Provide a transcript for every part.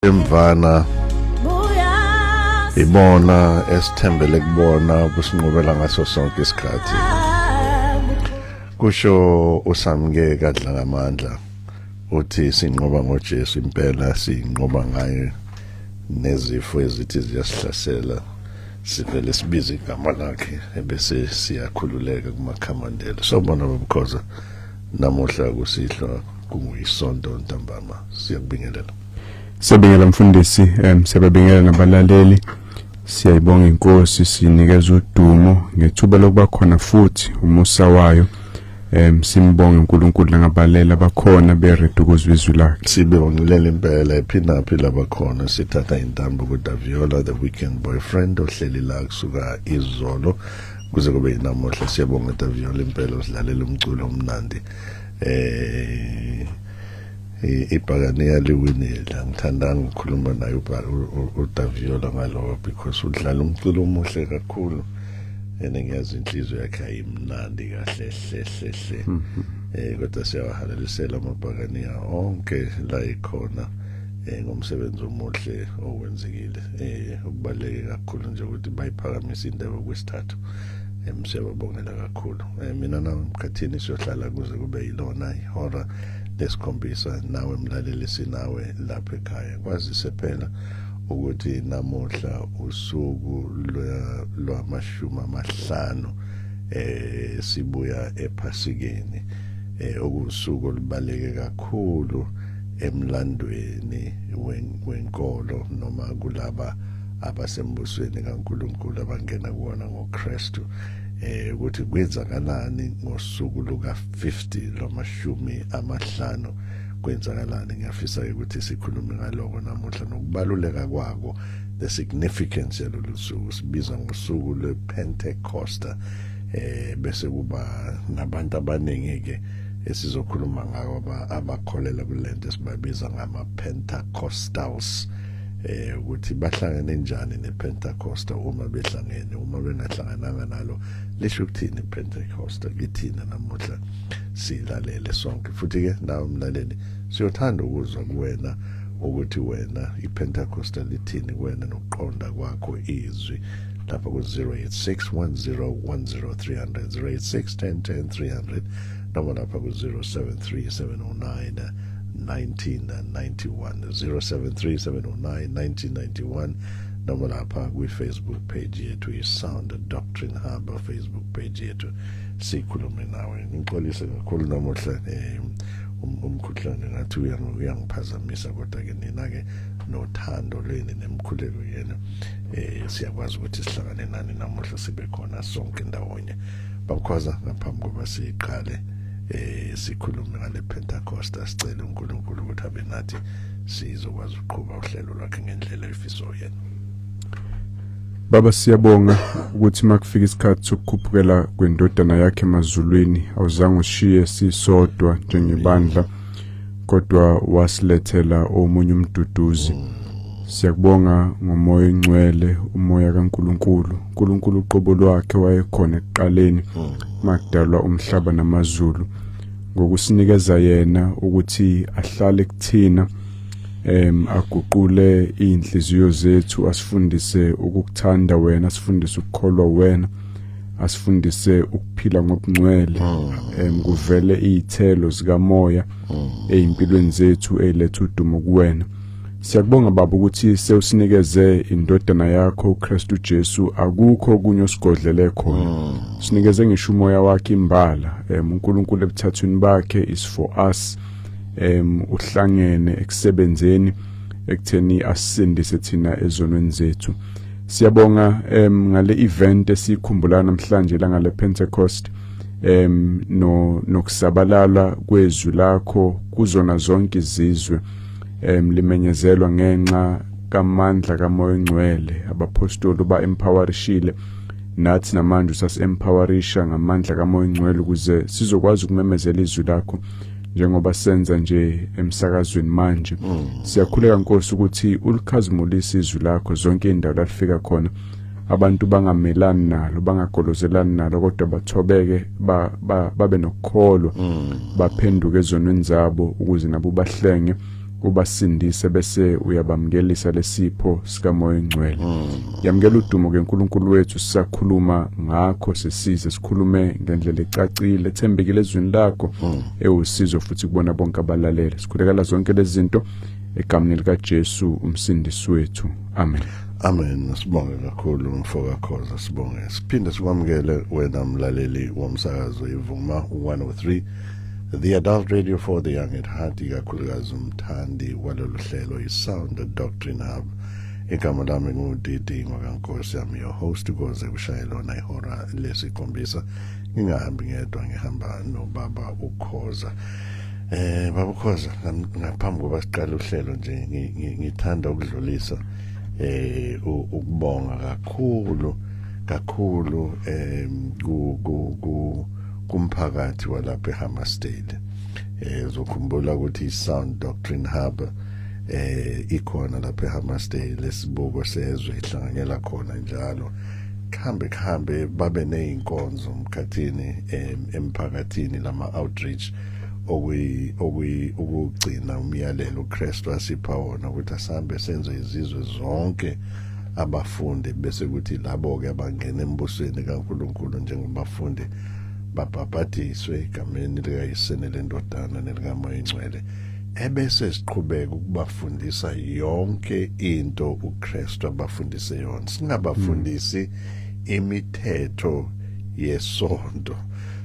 emvana ibona esithembele kubona kusinqobela ngaso sonke isikhathi kusho usamke kadla ngamandla uthi sinqoba ngoJesu impela sinqoba ngaye nezifo ezithi ziyasihlasela sivele sibize igama lakhe ebese siyakhululeka kumakhamandela sobona babukhoza namuhla kusihlwa kunguyisonto ntambama siyakubingelela. Siyabingelela mfundisi, siyabingelela nabalaleli. Siyayibonga inkosi sinikeza udumo ngethuba lokuba khona futhi umusa wayo. Simbonga uNkulunkulu nangabalela bakhona beready ukuzwa izwi lakhe. Sibongelela impela ephina labakhona sithatha intambo kuDaviola the weekend boyfriend ohleli la kusuka izolo kuze kube namuhla. Siyabonga Daviola impela usidlalela umculo omnandi. Ibhakaniya liwinile ngithanda ukukhuluma naye uDaviola ngalo because udlala umculo omuhle kakhulu ngiyazi inhliziyo yakhe ayimnandi kahle hle kodwa siyawahalelisela amabhakaniya onke la ikhona ngomsebenzi omuhle owenzekile ukubaleke kakhulu nje ukuthi bayiphakamise indaba kwesithathu. Siyababongela kakhulu. Mina namkhathini siyohlala kuze kube yilona ihora lesikhombisa nawe mlaleli sinawe lapha ekhaya kwazise phela ukuthi namuhla usuku lwamashumi amahlanu sibuya ephasikeni okusuku olubaleke kakhulu emlandweni wenkolo noma kulaba abasembusweni kaNkulunkulu abangena kuwona ngoKristu ukuthi kwenzakalani ngosuku luka 50 lwamashumi amahlanu kwenzakalani. Ngiyafisa ukuthi sikhulume ngaloko namuhla nokubaluleka kwako, the significance yalolu suku sibiza ngosuku lwePentecost bese kuba nabantu abaningi ke esizokhuluma ngabo abakholela kulento esibabiza ngama-Pentecostals ukuthi bahlangene njani nePentecost uma behlangene uma bengahlangananga nalo lisho ukuthini iPentecost kithina namuhla silalele sonke futhi ke nawe mlaleli siyothanda ukuzwa kuwena ukuthi wena iPentecost lithini kuwena nokuqonda kwakho izwi lapha ku 0861010300 08611010 noma lapha ku 073709 1991 0737091991 noma lapha kwi-Facebook page yethu iSound Doctrine Hub Facebook page yethu sikhulume nawe. Ngixolise kakhulu namuhla umkhuhlane ngathi uyangiphazamisa kodwa ke nina ke nothando lweni nemkhuleko yenu siyakwazi ukuthi sihlangane nani namuhla sibe khona sonke ndawonye. Bakhoza ngaphambi kokuba siqale sikhulume ngale Pentecost sicela uNkulunkulu ukuthi abe nathi sizokwazi ukuqhubha uhlelo lwakhe ngendlela efiso yena. Baba siyabonga ukuthi makufika isikhathi sokukhuphukela kwendodana yakhe emazulwini awuzange ushiye sisodwa njengebandla kodwa wasilethela omunye umduduzi. Siyakubonga ngomoya ongcwele umoya kaNkulunkulu. uNkulunkulu uqobo lwakhe wayekhona ekuqaleni makudalwa umhlaba namazulu ngokusinikeza yena ukuthi ahlale kuthina aguqule inhliziyo zethu asifundise ukukuthanda wena asifundise ukukholwa wena asifundise ukuphila ngobungcwele kuvele izithelo zikamoya ezimpilweni zethu eziletha udumo kuwena. Siyakubonga baba ukuthi sewusinikeze indodana yakho uKristu Jesu akukho okunye osigodlele khona. Sinikeze ngisho umoya wakhe imbala uNkulunkulu ebuthathweni bakhe is for us uhlangene ekusebenzeni ekutheni asindise thina ezonweni zethu. Siyabonga ngale event esikhumbula namhlanje la ngale Pentecost nokusabalala kwezwi lakho kuzona zonke izizwe limenyezelwa ngenxa kamandla kamoya ongcwele. Abapostoli ba-empowerishile nathi namanje usasi-empowerisha ngamandla kamoya ongcwele ukuze sizokwazi ukumemezela izwi lakho njengoba senza nje emsakazweni manje. Siyakhuleka Nkosi ukuthi ulikhazimulise izwi lakho zonke indawo la lifika khona abantu bangamelani nalo bangagolozelani nalo kodwa bathobeke babe nokukholwa baphenduke ezonweni zabo ukuze nabo bahlenge ubasindise bese uyabamkelisa lesipho sikamoya engcwele. Yamkela udumo ke uNkulunkulu wethu sisakhuluma ngakho sesize sikhulume ngendlela ecacile ethembekile ezwini lakho ewusizo futhi kubona bonke abalalele. Sikhulekela zonke lezi zinto egameni lika Jesu umsindisi wethu. Amen. Amen. Sibonge kakhulu mfoka Khoza, sibonge. Siphinde sikwamukele wena mlaleli womsakazo iVuma 103, the adult radio for the young at heart, ikakhulukazi umthandi walolu hlelo iSound Doctrine Hub. Igama lami nguDidi Nkosi, I'm your host ukuze kushaye lona ihora lesikhombisa. Ngingahambi ngedwa, ngihamba noBaba uKhoza. Baba Khoza, ngaphambi kokuba siqale uhlelo nje ngithanda ukudlulisa ukubonga kakhulu kumphakathi walapha eHammersdale. Zokhumbula ukuthi iSound Doctrine Hub ikhona lapha eHammersdale, esibuko sezwe ihlanganyela khona njalo. Khambe babe neinkonzo mkhathini emphakathini lama outreach ukugcina umyalelo uKristu asipha wona ukuthi asambe senze izizwe zonke abafundi, bese kuthi labo ke abangena embusweni kaNkulunkulu njengabafundi babhabhadiswe egameni likaYise lendodana nelikaMoya engcwele, ebese siqhubeka ukubafundisa yonke into uKristu abafundise yona. Singabafundisi imithetho yesonto,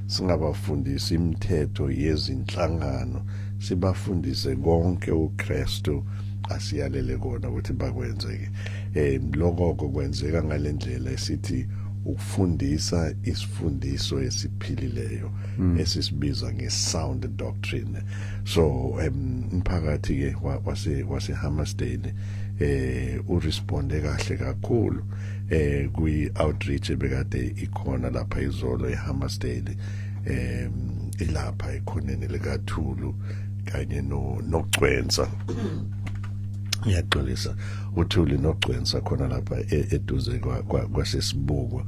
singabafundisi imithetho yezinhlangano, sibafundise konke uKristu asiyalele kona ukuthi bakwenzeke. Lokho kwenzeka ngalendlela esithi ukufundisa isifundiso esiphilileyo esisibiza ngesound doctrine. So umphakathi ke waseHammersdale uresponde kahle kakhulu kwi-outreach ebekade ikhona lapha izolo eHammersdale, ilapha ekhoneni likaThulu kanye noCwensa. Ngiyaxolisa uThuli noCwensa khona lapha eduze kwasesibuko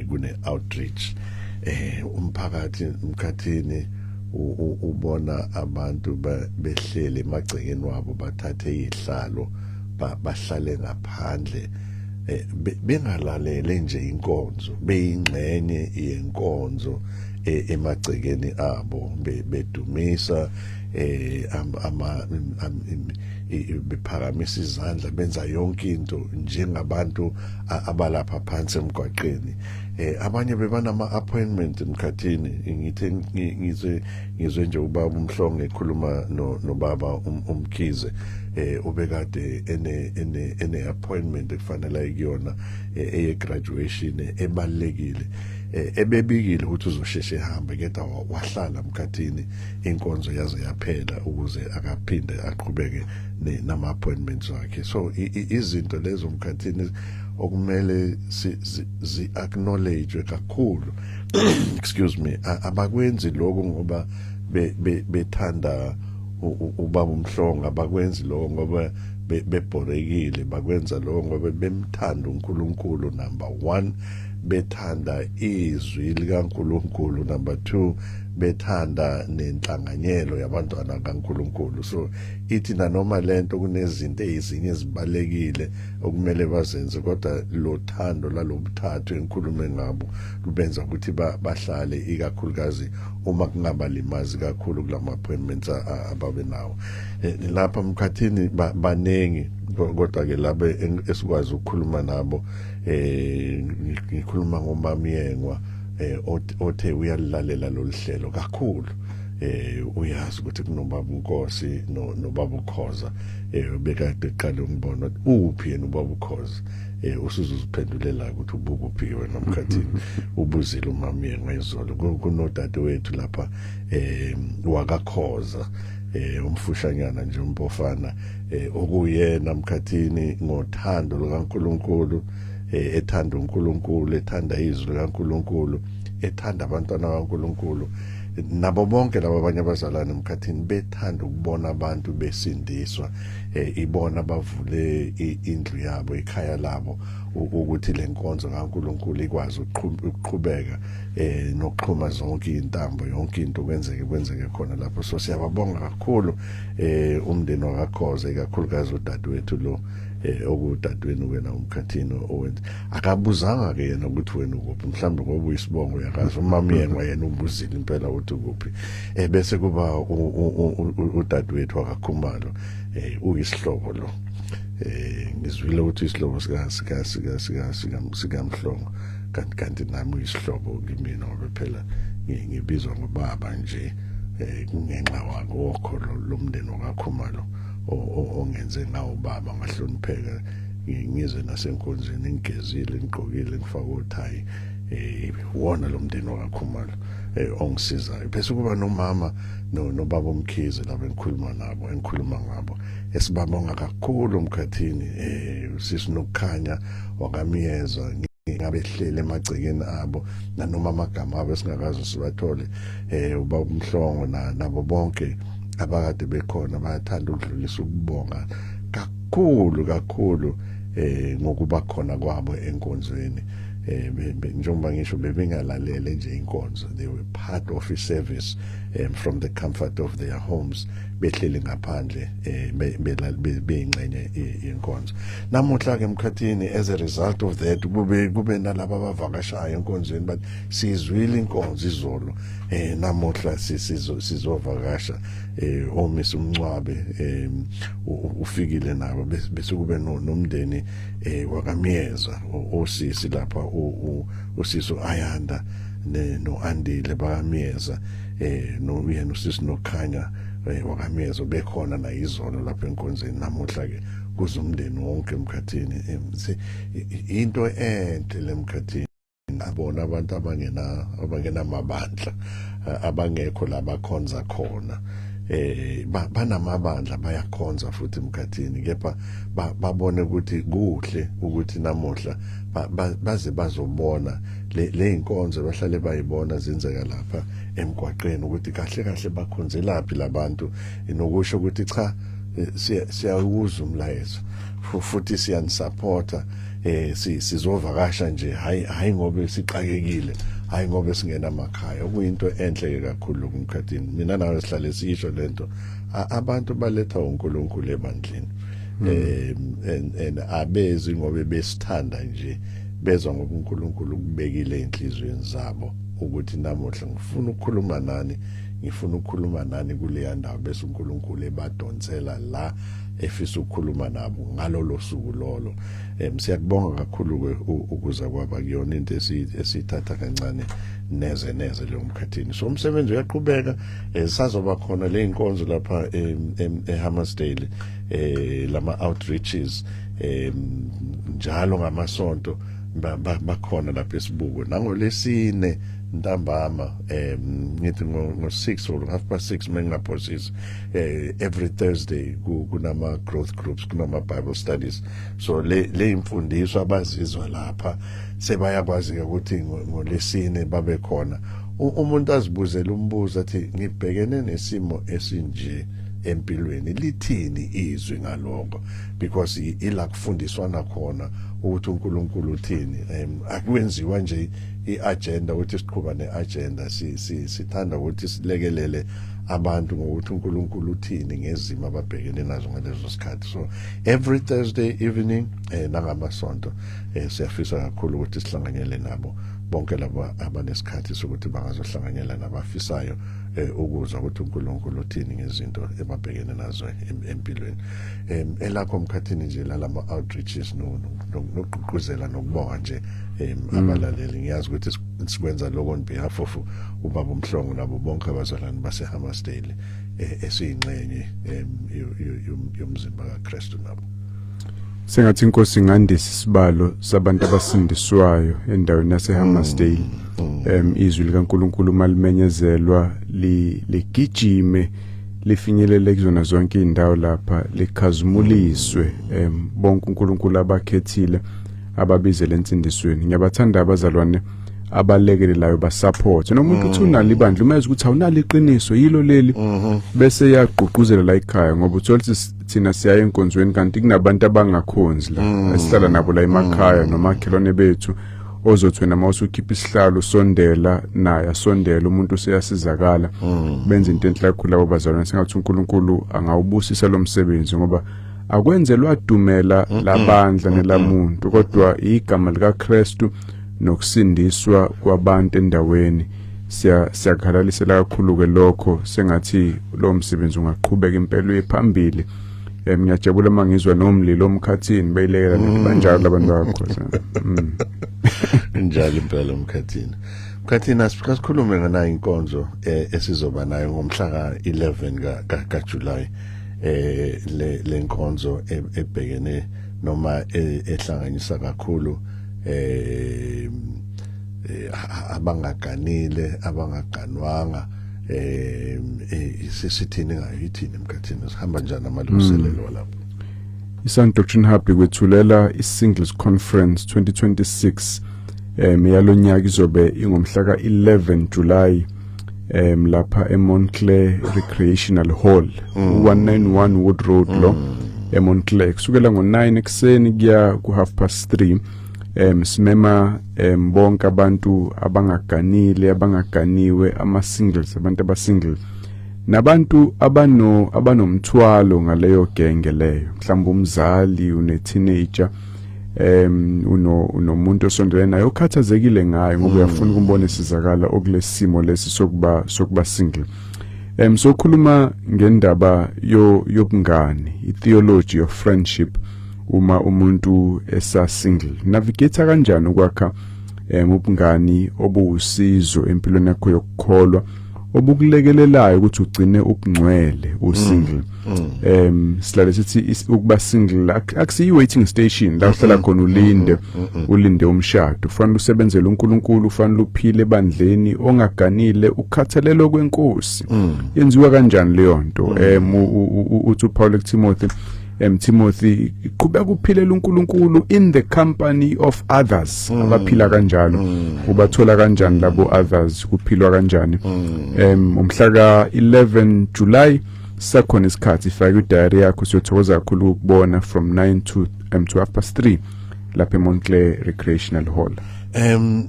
kune outreach. Umphakathi mkhathini ubona abantu behlele emagcekeni wabo bathathe izihlalo bahlale ngaphandle bengalalele nje inkonzo, beyingxenye yenkonzo emagcekeni abo, bedumisa bephakamisa izandla, benza yonke into njengabantu abalapha phansi emgwaqeni. Abanye bebanama appointment mkhathini. Ngizwe nje ubaba uMhlongo ekhuluma noBaba uMkhize, ubekade ene appointment ekufanele ikuyona eye graduation ebalekile, ebebikile ukuthi uzosheshe ehambe, kodwa wahlala mkhathini inkonzo yaze yaphela ukuze akaphinde aqhubeke nama appointments wakhe. So izinto lezo mkhathini okumele zi acknowledge kakhulu. Excuse me, abakwenzi lokho ngoba bethanda ubaba uMhlongo, abakwenzi lokho ngoba bebhorekile, bakwenza lokho ngoba bemthanda uNkulunkulu, number 1, bethanda izwi likaNkulunkulu, number 2, bethanda nenhlanganyelo yabantwana kaNkulunkulu. So ithi nanoma lento kunezinto ezinye ezibalekile okumele bazenze, kodwa lo thando lalobuthathu enkhulume ngabo lubenza ukuthi bahlale, ikakhulukazi uma kungabalimazi kakhulu kulama appointments ababe nawo. Lapha mkhathini banengi, kodwa ke laba esikwazi ukukhuluma nabo, ngikhuluma ngoMamiyengwa othe uyalilalela loluhlelo kakhulu. Uyazi ukuthi kunoBaba uNkosi noBaba uKhoza, bekade eqala ngibona uphi yena uBaba uKhoza. Usuziphendulela ukuthi ubukuphi wena mkhathini. Ubuzile uMamiyengwa izolo kunodadewethu lapha wakaKhoza, umfushanyana nje umpofana, okuyena mkhathini ngothando lukaNkulunkulu, ethanda uNkulunkulu, ethanda izwi likaNkulunkulu, ethanda abantwana kaNkulunkulu, nabo bonke laba abanye abazalwane emkhathini bethanda ukubona abantu besindiswa, ibona bavule indlu yabo, ikhaya labo, ukuthi lenkonzo kaNkulunkulu ikwazi ukuqhubeka nokuxhuma zonke intambo, yonke into kwenzeke khona lapho. So siyababonga kakhulu umndeni wakakhoze, ikakhulukazi udadewethu lo okudadweni wena umkhathini owenza. Akabuzanga ke yena ukuthi wena ukuphi, mhlawumbe ngoba uyisibongo uyakazi umama yena ubuzile impela ukuthi ukuphi. Bese kuba udadewethu wakaKhumalo, uyisihlobo lo. Ngizwile ukuthi isihlobo sikamhlongo, kanti nami uyisihlobo kimina ngoba phela ngibizwa ngobaba nje kungenxa wakho lomndeni wakaKhumalo ongenze ngawo baba ngahlonipheka, ngize nasenkonzweni ngigezile ngigqokile ngifaka uthayi, wona lo mndeni wakaKhumalo ongisizayo. Bese kuba nomama nobaba uMkhize laba engikhuluma ngabo, esibabonga kakhulu umkhathini, sisinokukhanya wakamiyeza ngabehlele emagcekeni abo, nanoma amagama abo esingakazi sibathole, ubaba uMhlongo nabo bonke abakade bekhona bayathanda ukudlulisa ukubonga kakhulu ngokuba khona kwabo enkonzweni. Njengoba ngisho bebengalalele nje inkonzo, they were part of a service from the comfort of their homes, behleli ngaphandle beyingxenye inkonzo. Namuhla ke emkhathini, as a result of that, kube nalabo abavakashayo enkonzweni, but sizwile inkonzo izolo. Namuhla sizovakasha, oMiss uMncwabe ufikile nabo, bese kube nomndeni wakamiyeza, osisi lapha, usisi Ayanda no-Andile bakamiyeza, yena usisi Nokhanya wakamiyeza bekhona na izolo lapha enkonzweni. Namuhla ke kuzumndeni wonke emkhathini. Into enhle lemkhathini, abona abantu abangenamabandla, abangekho labakhonza khona, banamabandla bayakhonza futhi emkhathini, kepha babone ukuthi kuhle ukuthi namuhla baze bazobona le inkonzo bahlale bayibona zenzeka lapha emgwaqeni, ukuthi kahle bakhonzelaphi labantu, nokusho ukuthi cha, siyawuza umlayezo futhi siyanisupporta, sizovakasha nje, hayi ngoba siqakekile, hayi ngoba singena emakhaya. Kuyinto enhle kakhulu kumkhathini. Mina nawe sihlale sisho lento, abantu baletha uNkulunkulu ebandleni, and abezi ngoba besithanda nje, bezwa ngoba uNkulunkulu ukubekile enhlizweni zabo ukuthi namuhla ngifuna ukukhuluma nani kuleya ndawo, bese uNkulunkulu ebadonsela la efisa ukukhuluma nabo ngalolo suku lolo. Siyakubonga kakhulu ukuza kwaba kuyona into esithatha kancane neze leyo mkhathini. So umsebenzi uyaqhubeka, sazoba khona le inkonzo lapha eHammersdale, lama outreaches njalo ngamasonto bakhona lapha esibuko. NangoLesine ntambama, ngithi ngo-6 or 6:30 mengingaphosisi, every Thursday kunama growth groups, kunama Bible studies. So le imfundiso abazizwa lapha sebayakwazi ukuthi ngoLesine babe khona. Umuntu azibuzela umbuzo athi ngibhekene nesimo esinje empilweni, lithini izwi ngaloko, because ila kufundiswana khona ukuthi uNkulunkulu uthini. Akwenziwa nje iagenda ukuthi siqhubane neagenda, sithanda ukuthi silekelele abantu ngokuthi uNkulunkulu uthini ngezimo ababhekene nazo ngalezo sikhathi. So every Thursday evening nangamasonto siyafisa kakhulu ukuthi sihlanganyele nabo bonke laba abanesikhathi sokuthi bangazohlanganyela nabafisayo ukuzwa ukuthi uNkulunkulu uthini ngezinto ebabhekene nazo empilweni. Elakho mkhathini nje lalama outreaches nokugqugquzela nokubonga nje abalaleli. Ngiyazi ukuthi sikwenza lokho on behalf of ubaba uMhlongo nabo bonke abazalwane baseHammersdale esiyingxenye yomzimba kaKristu nabo. Sengathi inkosi ingandisa isibalo sabantu abasindiswayo endaweni yaseHammersdale. Izwi likaNkulunkulu malimenyezelwa ligijime lifinyelele kuzona zonke indawo lapha, likhazumuliswe bonke uNkulunkulu abakhethile ababize lensindisweni. Ngiyabathanda abazalwane abalekelelayo basupport nomuntu uthi unali ibandla umeze ukuthi awunali iqiniso yilo leli bese yagqugquzela la ekhaya ngoba uthola thina siya enkonzweni kanti kunabantu abangakhonzi la esihlala nabo la emakhaya nomakhelwane bethu ozothi wena mawusukhipha isihlalo usondela naye asondela umuntu useyasizakala benza into enhle kakhulu labo bazalwane sengathi uNkulunkulu angawubusisa lo msebenzi ngoba akwenzelwa dumela labandla nelamuntu kodwa igama lika Kristu nokusindiswa kwabantu endaweni siyakhalalisela kakhulu ke lokho sengathi lo msebenzi ungaqhubeka impela ephambili ngiyajabula mangizwa nomlilo omkhathini beyilekela nje banjalo abantu bakho njalo impela umkhathini asikhulume ngana inkonzo esizoba nayo ngomhla ka11 kaJuly le nkonzo ebhekene noma ehlanganisa kakhulu abangaganile abangaganwanga sisithini ngayithini emkhathini sihamba njani amalungiselelo lapho iSound Doctrine Hub kwethulela iSingles Conference 2026 yalonyaka izobe ingomhla ka11 July lapha eMontclair Recreational Hall 191 Wood Road lo eMontclair kusukela ngo9 ekseni kuya ku3:30 simema bonke abantu abangaganile abangaganiwe ama-singles abantu abasingle nabantu abanomthwalo ngaleyo genge leyo mhlawumbe umzali une-teenager unomuntu osondelene naye okhathazekile ngayo ngoba uyafuna ukumbona isizakala okulesimo lesi sokuba single sokhuluma ngendaba yobungani itheology of friendship uma umuntu single navigate kanjani ukwakha ubungani obuwusizo empilweni yakho yokukholwa obukulekelelayo ukuthi ugcine ubungcwele usingle silale sithi ukuba single akusiyi waiting station la uhlala khona ulinde umshado ufanele usebenzele uNkulunkulu ufanele uphile ebandleni ongaganile ukhathalelo kwenkosi yenziwa kanjani leyo nto uthi Paul Timothy Timothy qhubeka uphilela uNkulunkulu in the company of others abaphila kanjalo ubathola kanjani labo others kuphilwa kanjani umhla ka11 July sakhona isikhathi ifake idiary yakho siyothokoza kakhulu ukubona from 9 to 3:30 lapha eMontclair Recreational Hall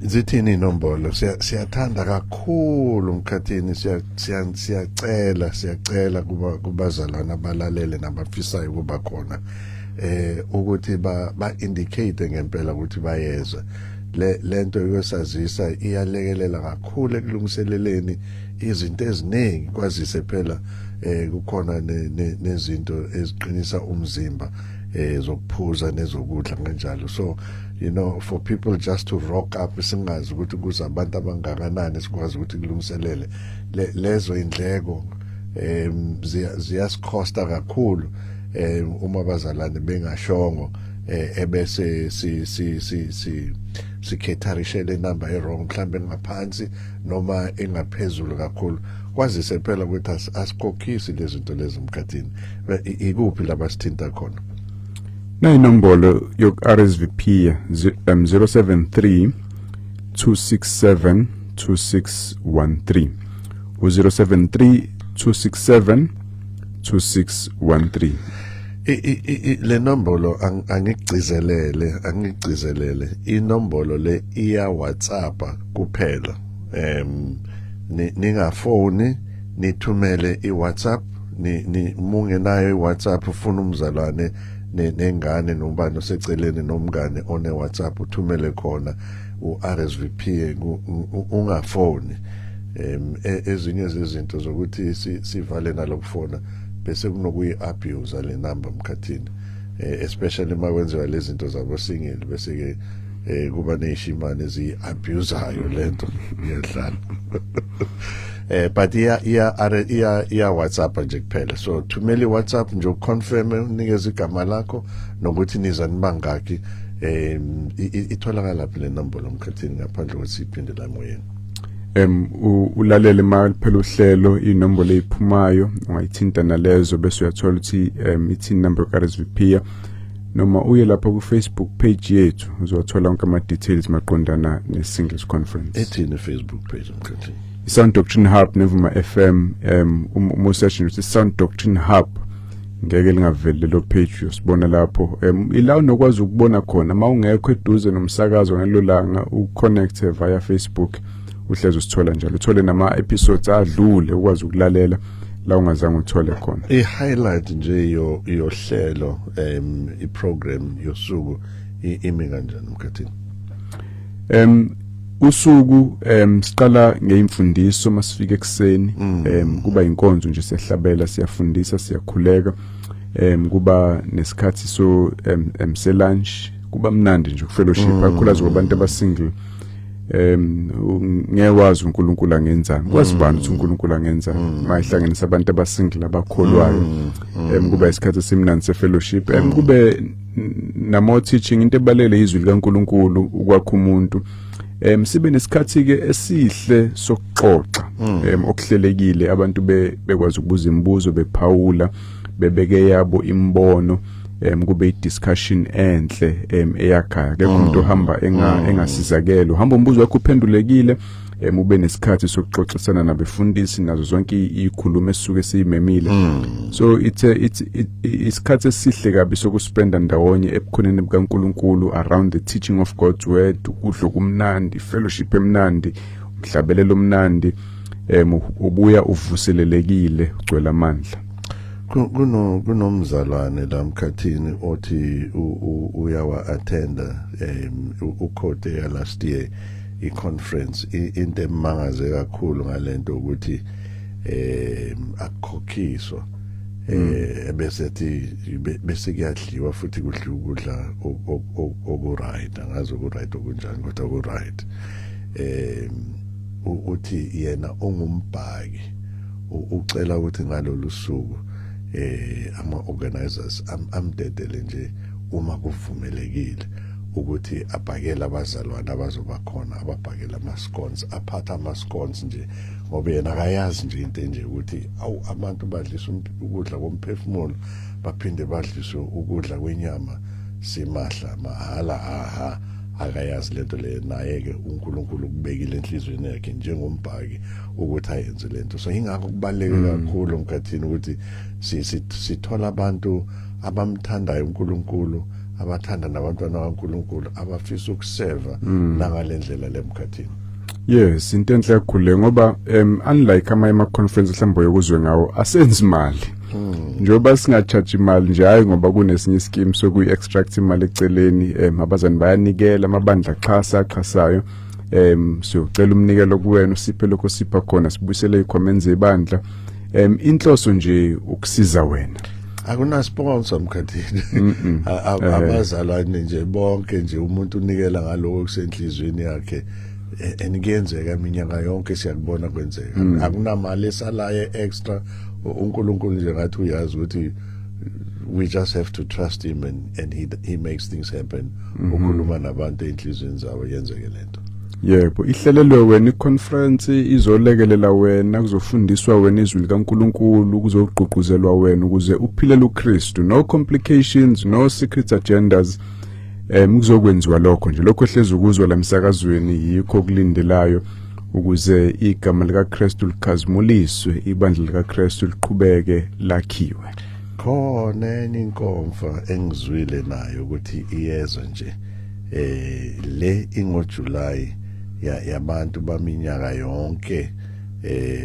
zithini inombolo siyathanda kakhulu umkhathini siyacela kubazalwana abalalele nabafisayo kuba khona ukuthi ba indicate ngempela ukuthi bayeza lento yosazisa iyalekelela kakhulu ekulungiseleleni izinto eziningi kwazise phela kukhona nezinto eziqinisa umzimba zokuphuza nezokudla kanjalo so you know for people just to rock up singazi ukuthi kuza abantu abangakanani sikwazi ukuthi kulungiselele lezo indleko ziyasikhosta kakhulu uma abazalwane bengashongo ebese sikhetharishele number errong mhlambe ngaphansi noma engaphezulu kakhulu kwazise phela ukuthi asikhokhisi lezi zinto lezi emkhathini ikuphi labasithinta khona na inombolo yok-RSVP 073 267 2613 u-073 267 2613 le nombolo angigcizelele inombolo le iya WhatsApp kuphela ningafoni nithumele iWhatsApp ni munge nayo iWhatsApp ufuna umzalwane nengane nobani oseceleni nomngane one WhatsApp uthumele khona uRSVP ungafoni ezinye zezinto zokuthi sivale nalokufona bese kunokuyi-abuse le number mkhathini especially makwenziwa lezi zinto zabo single bese ke kuba neshimane eziyi-abusayo lento iyadlala but iya WhatsApp nje kuphela so thumela iWhatsApp nje uconfirm unikeze igama lakho nokuthi niza nibangaki itholakala lapha le number lomkhathini ngaphandle kokuthi siphindela emoyeni ulalele phela uhlelo inombolo ephumayo ungayithinta nalezo bese uyathola ukuthi ithini number ka-RSVP noma uye lapha ku Facebook page yethu uzothola wonke ama details maqondana ne Singles Conference. Ethini Facebook page mkhathi? Sound Doctrine Hub Nevuma FM umusession uthi Sound Doctrine Hub ngeke lingavele lo page usibona lapho ila unokwazi ukubona khona mawungekho eduze nomsakazo ngelolanga uconnect via Facebook uhlezi usithola njalo uthole nama episodes adlule ukwazi ukulalela la ungazange uthole khona highlight nje yohlelo iprogram yosuku imi kanjani mkhathini usuku siqala ngeimfundiso masifike ekseni kuba inkonzo nje siyahlabela siyafundisa siyakhuleka kuba nesikhathi so lunch kuba mnandi nje kufellowship akhulazi kwabantu abasingle ngewazi uNkulunkulu angenzani kwasibani ukuthi uNkulunkulu angenzani mayihlanganisa abantu abasingle abakholwayo kuba isikhathi esimnandi sefellowship kube namo teaching into ebalele izwi likaNkulunkulu ukwakha umuntu sibe nesikhathi ke esihle sokuxoxa okuhlelekile abantu bekwazi ukubuza imibuzo bephawula bebeke yabo imbono kube i-discussion enhle eyakhaya ke umuntu ohamba engasizakelo hamba umbuzo wakho uphendulekile ube nesikhathi sokuxoxisana nabefundisi nazo zonke ikhulumo esuke siyimemile so it's isikhathi esihle kabi sokuspenda ndawonye ebukhoneni bukaNkulunkulu around the teaching of God's word ukudlo kumnandi fellowship emnandi umhlabelelo omnandi ubuya uvuselelekile ugcwele amandla kunomzalwane la mkhathini othi uyawa attenda ukhote ya last year i-conference into emangaze kakhulu ngalento ukuthi akukhokhiswa bese kuyadliwa futhi kudliwa ukudla okuright angazi okuright okunjani kodwa okuright uthi yena ongumbhaki ucela ukuthi ngalolu suku ama-organizers amdedele nje uma kuvumelekile ukuthi abhakela abazalwane abazoba khona ababhakela ama-scones aphatha ama-scones nje ngoba yena akayazi nje into nje ukuthi abantu badlisa ukudla komphefumulo baphinde badlise ukudla kwenyama simahla mahala akayazi lento le naye ke uNkulunkulu kubekile enhlizweni yakhe njengombhaki ukuthi ayenze lento so ingakho kubaleke kakhulu mkhathini ukuthi sithola abantu abamthandayo uNkulunkulu abathanda nabantwana bakaNkulunkulu abafisa ukuserva nangalendlela lemkhathini yes into enhle kakhulu ngoba unlike ama conference mhlawumbe yokuzwe ngawo asenzi imali njoba singacharge imali nje hayi ngoba kunesinye scheme sokuyi-extract imali eceleni abazani bayanikela amabandla axhasayo siyocela umnikelo kuwena usiphe lokho sipha khona sibuyisele ikhomens ebandla inhloso nje ukusiza wena akuna sponsor mkhathini abazalwane nje bonke nje umuntu unikela ngaloko kusenhlizweni yakhe enikenzeka iminyaka yonke siyakubona kwenzeka akunamali esalaye extra uNkulunkulu nje ngathi uyazi ukuthi we just have to trust him and he makes things happen ukhuluma nabantu enhlizweni zabo yenzeke lento yebo ihlelelwe wena iconference izolekelela wena kuzofundiswa wena izwi likaNkulunkulu kuzogqugquzelwa wena ukuze uphilele uKristu no complications no secret agendas kuzokwenziwa lokho nje lokho ehlezi ukuzwa la emsakazweni yikho kulindelayo ukuze igama likaKristu likhazimuliswe ibandla likaKristu liqhubeke lakhiwe khona inkomfa engizwile nayo ukuthi iyeza nje le ingoJuly yabantu baminyaka yonke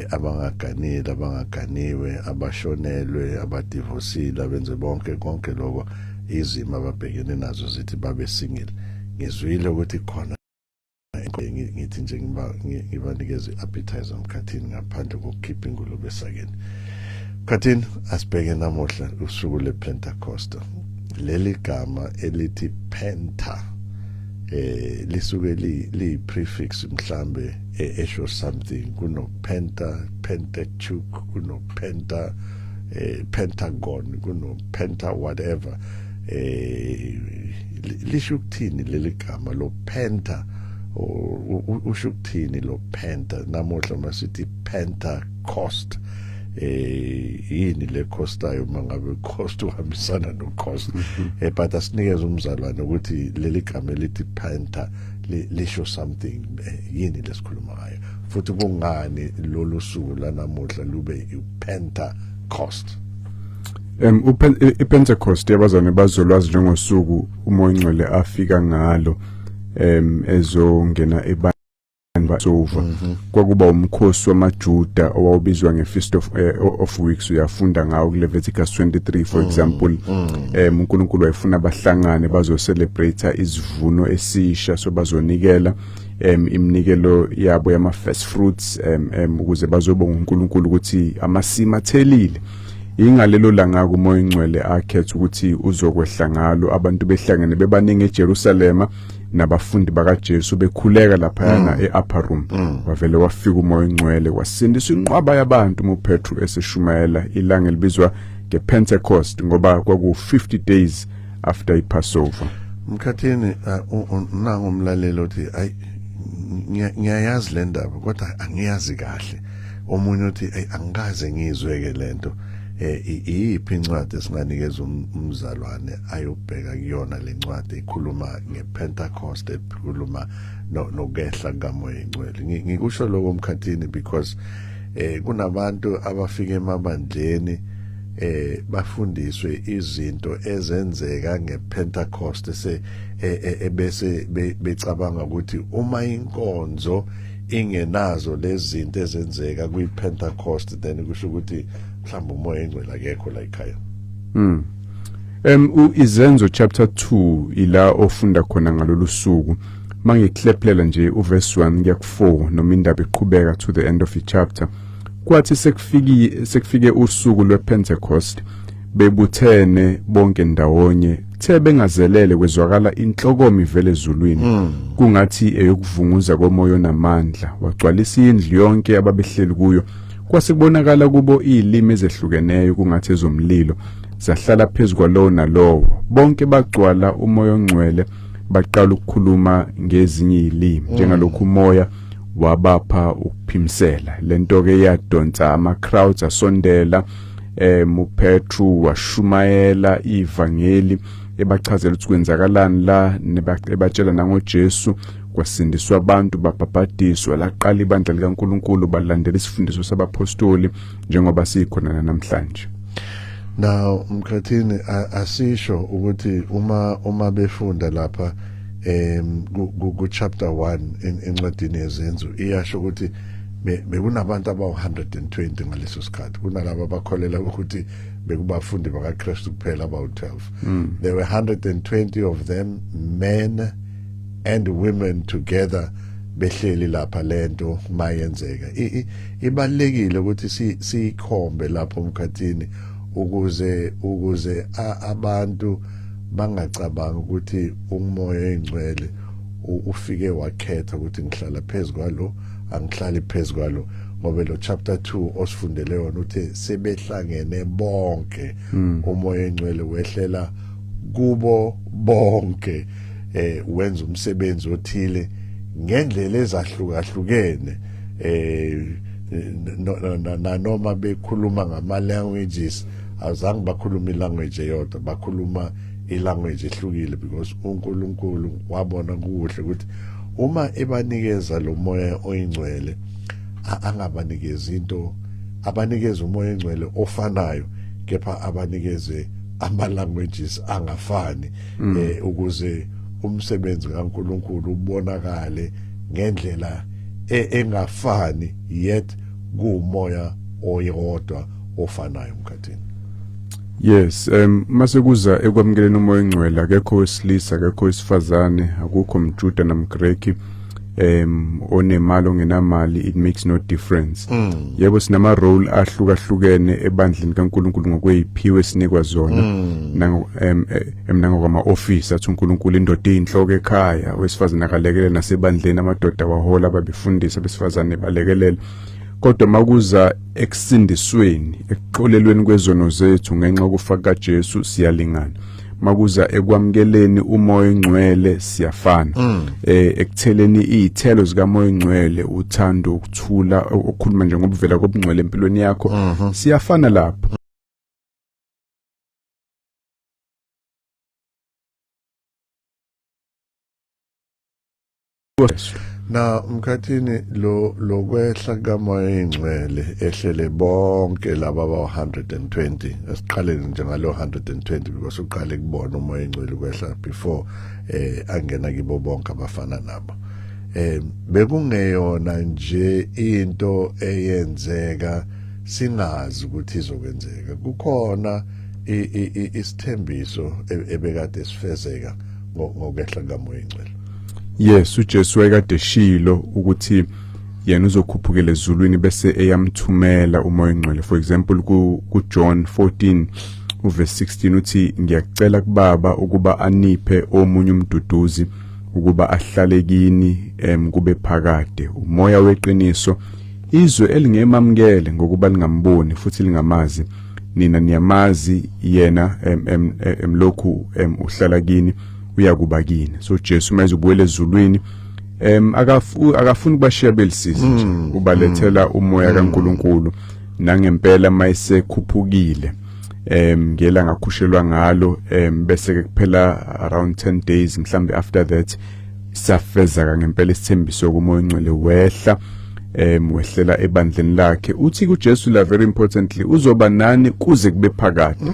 abangaganile abangaganiwe abashonelwe abadivosile abenze konke lokho izimo ababhekene nazo zithi babe single ngizwile ukuthi khona ngithi nje ngibanikeze appetizer mkhathini ngaphandle kokukhipha ingulube esakeni mkhathini asibheke namuhla usuku lePentecost leli gama elithi penta lisuke li prefix mhlambe esho something kuno Pentateuch kuno Pentagon kuno Penta whatever lisho ukuthini leli gama lo penta usho ukuthini lo penta namuhla masithi Pentecost yini le costayo mangabe cost uhambisana no cost but asinikeze umzalwane ukuthi leli gama elithi Penta lisho something yini lesikhuluma ngayo futhi kungani lolu suku lanamuhla lube Pentecost. iPentecost yabazane bazolwazi njengosuku umoya ngcwele afika ngalo ezongena Passover kwakuba umkhosi wamaJuda owawubizwa ngeFeast of Weeks uyafunda ngawo kuLeviticus 23 for example uNkulunkulu wayefuna abahlangane bazocelebrate isivuno esisha so bazonikela iminikelo yabo yama first fruits ukuze bazobonga uNkulunkulu ukuthi amasima athelile ingalelo langa kumoya ngcwele akhetha ukuthi uzokwehla ngalo abantu behlangene bebaningi eJerusalem nabafundi bakaJesu bekhuleka lapha eUpper Room wavele wafika umoya ngcwele wasindisa inqwaba yabantu uPetru eseshumayela ilanga elibizwa ngePentecost ngoba kwaku 50 days after iPassover. Mkhathini nangu umlalelo uthi ay ngiyayazi le ndaba kodwa angiyazi kahle omunye uthi ay angikaze ngizweke lento iyiphi incwadi esinganikeza umzalwane ayobheka kuyona le ncwadi ikhuluma ngePentecost ekhuluma nokehla kamoya ngcwele ngikusho lokho Mkhathini because kunabantu abafika emabandleni bafundiswe izinto ezenzeka ngePentecost bese becabanga ukuthi uma inkonzo ingenazo lezi zinto ezenzeka kwiPentecost then kusho ukuthi mhlawumbe umoya ngcwele akekho la ekhaya. Izenzo chapter 2 ila ofunda khona ngalolu suku mangikleplela nje uverse 1 kuya ku4 noma indaba iqhubeka to the end of the chapter kwathi sekufike usuku lwePentecost bebuthene bonke ndawonye the bengazelele kwezwakala inhlokomo ivele ezulwini kungathi eyokuvunguza komoya namandla wagcwalisa indlu yonke ababehleli kuyo kwasekubonakala kubo izilimi ezehlukeneyo kungathi ezomlilo zahlala phezulu kwalowo nalowo bonke bagcwala umoya ongcwele baqala ukukhuluma ngezinye izilimi njengalokhu umoya wabapha ukuphimisela lento ke yadonsa ama crowds asondela uPetru washumayela ivangeli ebachazela ukuthi kwenzakalani la nebatshela nangoJesu kwasindiswa abantu babhabhadiswa laqala ibandla likaNkulunkulu balandela isifundiso sabapostoli njengoba sikhona namhlanje. Now Mkhathini asisho ukuthi uma befunda lapha ku chapter 1 encwadini yezenzo iyasho ukuthi bekunabantu aba120 ngaleso sikhathi kunalabo abakholela ukuthi bekubafundi bakaKristu kuphela about 12. There were 120 of them, men and women together behleli lapha lento mayenzeka ibalekile ukuthi sikhombe lapho Mkhathini ukuze abantu bangacabanga ukuthi umoya engcwele ufike wakhetha ukuthi ngihlala phezulu angihlali phezulu ngoba lo chapter 2 osifundele yona uthi sebehlangene bonke umoya engcwele wehlela kubo bonke wenza umsebenzi othile ngendlela ezahlukahlukene noma bekhuluma ngama languages azange bakhuluma ilanguage eyodwa bakhuluma ilanguage ehlukile because uNkulunkulu wabona kuhle ukuthi uma ebanikeza lo moya oyingcwele angabanikeza into abanikeza umoya engcwele ofanayo kepha abanikeze ama languages angafani ukuze umsebenzi kaNkulunkulu ubonakale ngendlela engafani yet kumoya oyodwa ofanayo Mkhathini. Yes, mase kuza ekwamukeleni umoya engcwele akekho wesilisa akekho wesifazane akukho umJuda namGreki onemali ongenamali it makes no difference. Yebo sinama role ahlukahlukene ebandleni kaNkulunkulu ngokweziphiwe sinikwa zona nangokwama office athi uNkulunkulu indoda eyinhloko ekhaya wesifazane akalekelela nasebandleni amadoda wahola babefundisa besifazane balekelela kodwa makuza eksindisweni ekuxolelweni kwezono zethu ngenxa yokufa kaJesu siyalingana makuza ekwamukeleni umoya ongcwele siyafana ekutheleni izithelo zikamoya ongcwele uthando ukuthula ukukhuluma nje ngobuvela kobungcwele empilweni yakho siyafana lapho. Na mkhathini lo kwehla kamoya ingcwele ehlele bonke laba aba120 asiqaleni njengalo 120 because uqale kubona umoya ingcwele kwehla before angena kibo bonke abafana nabo. Bekungeyona nje into eyenzeka singazi ukuthi izokwenzeka. Kukhona isithembiso ebekade sifezeka ngokwehla kamoya ingcwele. Yes, uJesu ekade eshilo ukuthi yena uzokhuphukela ezulwini bese eyamthumela umoya ongcwele. For example ku John 14 uverse 16 uthi ngiyacela kuBaba ukuba aniphe omunye umduduzi ukuba ahlale kini kube phakade umoya weqiniso izwe elingemamkele ngokuba lingamboni futhi lingamazi nina niyamazi yena lokhu uhlala kini uyakuba kini. So Jesu manje ubuyele ezulwini akafuni kubashiya belisizi nje ubalethela umoya kaNkuluNkulu nangempela mayisekhuphukile ngela ngakhushelwa ngalo bese ke kuphela around 10 days mhlambe after that safeza ngempela isithembiso kumoya ongcwele wehla wehlela ebandleni lakhe. Uthi kuJesu la very importantly uzoba nani kuze kube phakade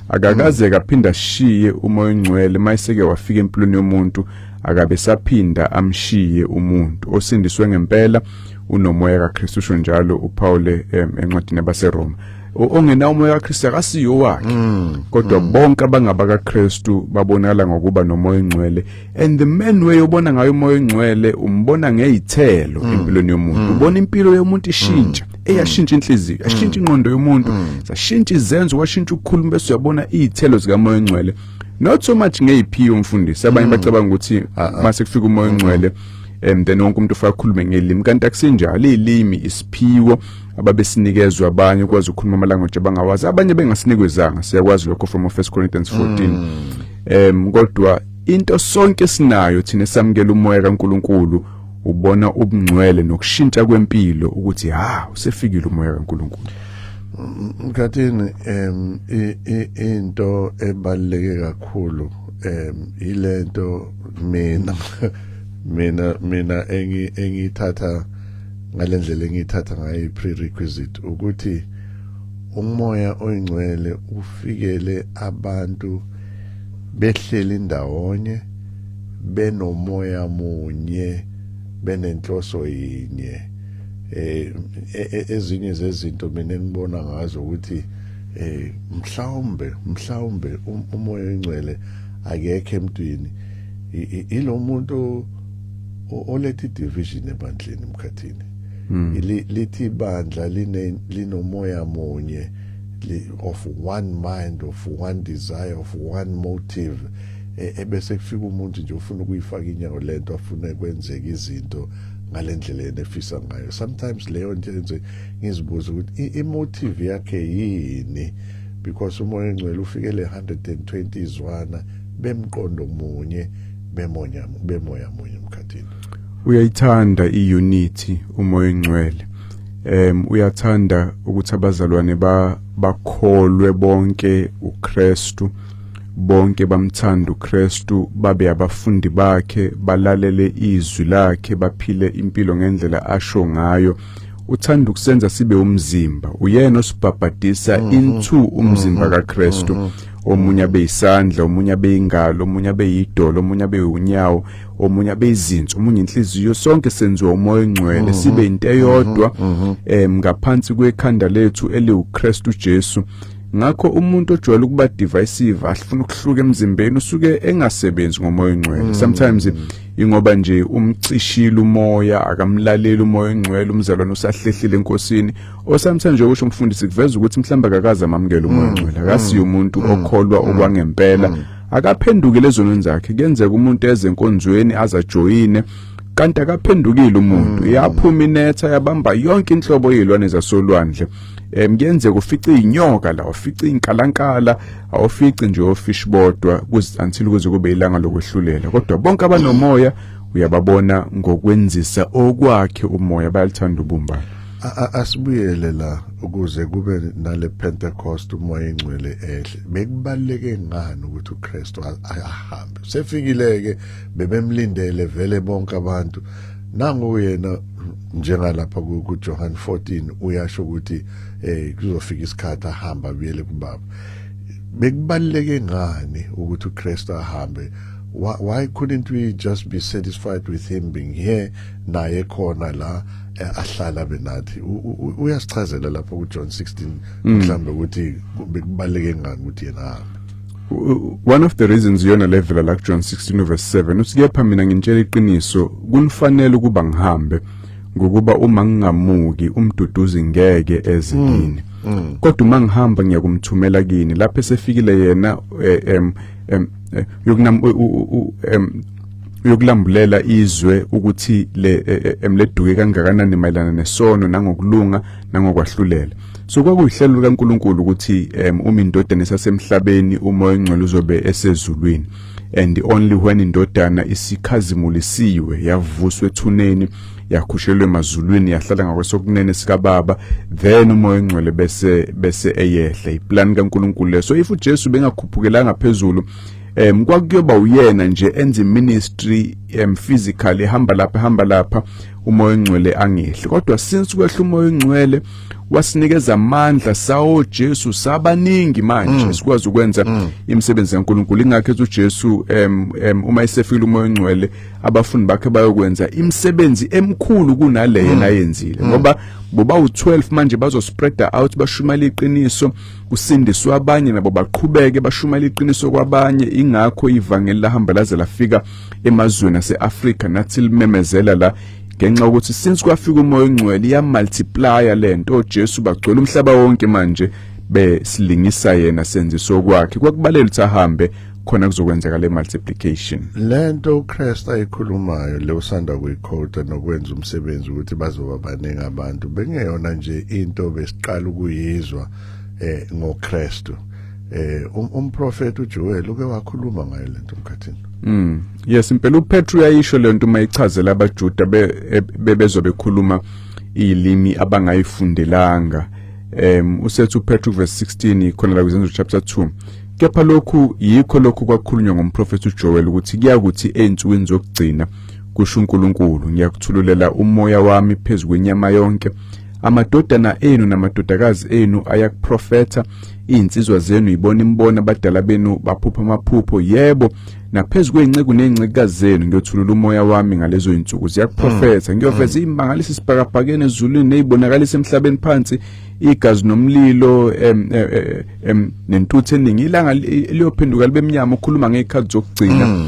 akakaze kaphinda shiye umoya ongcwele mayiseke wafika empilweni yomuntu akabe saphinda amshiye umuntu osindiswe ngempela unomoya kaKristu usho njalo uPaul encwadini yabaseRoma. Ongena umoya kaKristu akasiyo wakhe kodwa bonke abangaba kaKristu babonakala ngokuba nomoya ongcwele and the main way ubona ngayo umoya ongcwele umbona ngezithelo empilweni yomuntu. Ubona impilo yomuntu ishintsha eyashintsha inhliziyo yashintsha ingqondo yomuntu sashintsha izenzo washintsha ukukhuluma bese uyabona izithelo zikamoya ongcwele not so much ngeyiphiwo umfundisi. Abanye bacabanga ukuthi mase kufika umoya ongcwele then wonke umuntu ufaka khulume ngelimi kanti akusenjalo. Ilimi isiphiwo ababesinikezwe abanye ukwazi ukukhuluma amalanguage abangawazi abanye bengasinikwezanga. Siyakwazi lokho from 1 Corinthians 14 kodwa into sonke sinayo thina esamukela umoya kaNkuluNkulu ubona ubungcwele nokushintsha kwempilo ukuthi usefikile umoya kaNkuluNkulu. Mkhathini into ebaluleke kakhulu ilento mina engithatha ngalendlela engithatha ngayo prerequisite ukuthi umoya oyingcwele ufikele abantu behleli ndawonye benomoya munye benenhloso yinye. Ezinye zezinto mina ngibona ngazo ukuthi mhlawumbe umoya oyingcwele akekho emntwini ilo muntu olethe division ebandleni mkhathini. Lithi bandla linomoya munye of one mind, of one desire, of one motive. Ebese kufika umuntu nje ufuna ukuyifaka inyawo lento afuna kwenzeka izinto ngalendlela efisa ngayo. Sometimes leyo nto nje ngizibuza ukuthi imotive yakhe yini, because umoya ongcwele ufikele 120 izwana bemqondo munye bemoya munye mkhathini. Uyayithanda iunity umoya ongcwele. Uyathanda ukuthi abazalwane bakholwe bonke uKristu, bonke bamthanda uKristu, babe abafundi bakhe, balalele izwi lakhe, baphile impilo ngendlela asho ngayo. Uthanda ukusenza sibe umzimba, uyena osibhabhadisa into umzimba kaKristu. Omunye abeyisandla, omunye abeyingalo, omunye abeyidolo, omunye abeyunyawo, omunye abeyizinso, omunye inhliziyo. Sonke senziwa umoya ongcwele sibe into eyodwa ngaphansi kwekhanda lethu eliuKristu Jesu. Ngakho umuntu ojwayele ukuba divisive afuna ukuhluka emzimbeni usuke engasebenzi ngomoya ongcwele. Sometimes ingoba nje umcishile umoya akamlaleli umoya ongcwele, umzalwane usahlehlile enkosini, o sometimes nje usho umfundisi kuveza ukuthi mhlamba akakaza amamukela umoya ongcwele, akasiyo umuntu okholwa okwangempela, akaphendukile ezonweni zakhe. Kuyenzeka umuntu ezenkonzweni azajoyine kanti akaphendukile umuntu, yaphuma inetha yabamba yonke inhlobo yezilwane zasolwandle Kuyenzeka ufice inyoka la, ufice inkalankala, awufice nje ofish bodwa until kuze kube ilanga lokwehlulela. Kodwa bonke abanomoya uyababona ngokwenzisa okwakhe umoya, bayalithanda ubumbano. Asibuyele la ukuze kube nale Pentecost umoya engcwele ehle. Bekubaleke ngani ukuthi uKristu ahambe? Sefikileke bebemlindele vele bonke abantu. Nangu yena njengalapha ku John 14 uyasho ukuthi kuzofika isikhathi ahamba buyele kuBaba. Bekubaleke ngani ukuthi uKristu ahambe? Why couldn't we just be satisfied with him being here naye khona la ahlala benathi? Uyasichazela lapha ku John 16 mhlambe ukuthi bekubaleke ngani ukuthi yena ahambe. One of the reasons yona level like John 16 verse 7 uthi kepha mina ngintshela iqiniso kunifanele ukuba ngihambe ngokuba uma ngingamuki umduduzi ngeke ezikini. Kodwa uma ngihamba ngiyakumthumela kini lapho esefikile yena yokulambulela izwe ukuthi leduke kangakanani mayelana nesono nangokulunga nangokwahlulela. So kwakuyihlelo kaNkulunkulu ukuthi uma indodana esasemhlabeni umoya engcwele uzobe esezulwini, and only when indodana isikhazimulisiwe yavuswa ethuneni yakhushelwe emazulwini yahlala ngakwesokunene sika Baba, then umoya engcwele bese eyehla. Iplan kaNkulunkulu leso. If uJesu bengakhuphukelanga phezulu kwakuyoba uyena nje enze ministry physically hamba lapha umoya engcwele angehle. Kodwa since kwehla umoya engcwele wasinikeza amandla sawo Jesu sabaningi manje sikwazi ukwenza imisebenzi kaNkulunkulu. Ingakho uJesu uma isefile umoya engcwele abafundi bakhe bayokwenza imisebenzi emkhulu kunale yena ayenzile, ngoba boba u12 manje bazospreada out bashumela iqiniso, kusindiswa abanye nabo baqhubeke bashumela iqiniso kwabanye. Ingakho ivangeli lahamba laze lafika emazweni aseAfrika nathi limemezela la, ngenxa ukuthi since kwafika umoya engcwele ya multiplier lento Jesu bagcwele umhlaba wonke manje besilingisa yena senzisa okwakhe. Kwakubalela ukuthi ahambe khona kuzokwenzeka le multiplication. Lento uKristu ayikhulumayo le usanda kuyikhota nokwenza umsebenzi ukuthi bazoba baningi abantu bengeyona nje into besiqala ukuyizwa ngoKristu. Umprofeti uJoel uke wakhuluma ngayo lento umkhathini. Yes, impela uPetru yayisho lento mayichazela abaJuda bebezobe bekhuluma ilimi abangayifundelanga. Usethu uPetru verse 16 khona la kwizenzo chapter 2. Kepha lokhu yikho lokhu kwakhulunywa ngomprofeti uJoel ukuthi kuyakuthi einsukwini zokugcina kusho uNkulunkulu, ngiyakuthululela umoya wami phezu kwenyama yonke. Amadodana enu namadodakazi enu ayakuprofetha, insizwa zenu ibona imbono, abadala benu baphupha amaphupho. Yebo, naphezu kweinceku neincekukazi zenu ngiyothulula umoya wami ngalezo insuku, ziyakuprofetha. Ngiyoveza imangaliso isibhakabhakeni ezulwini nezibonakalisa emhlabeni phansi, igazi nomlilo nentuthu eningi. Ilanga liyophenduka libe mnyama. Ukhuluma ngezikhathi zokugcina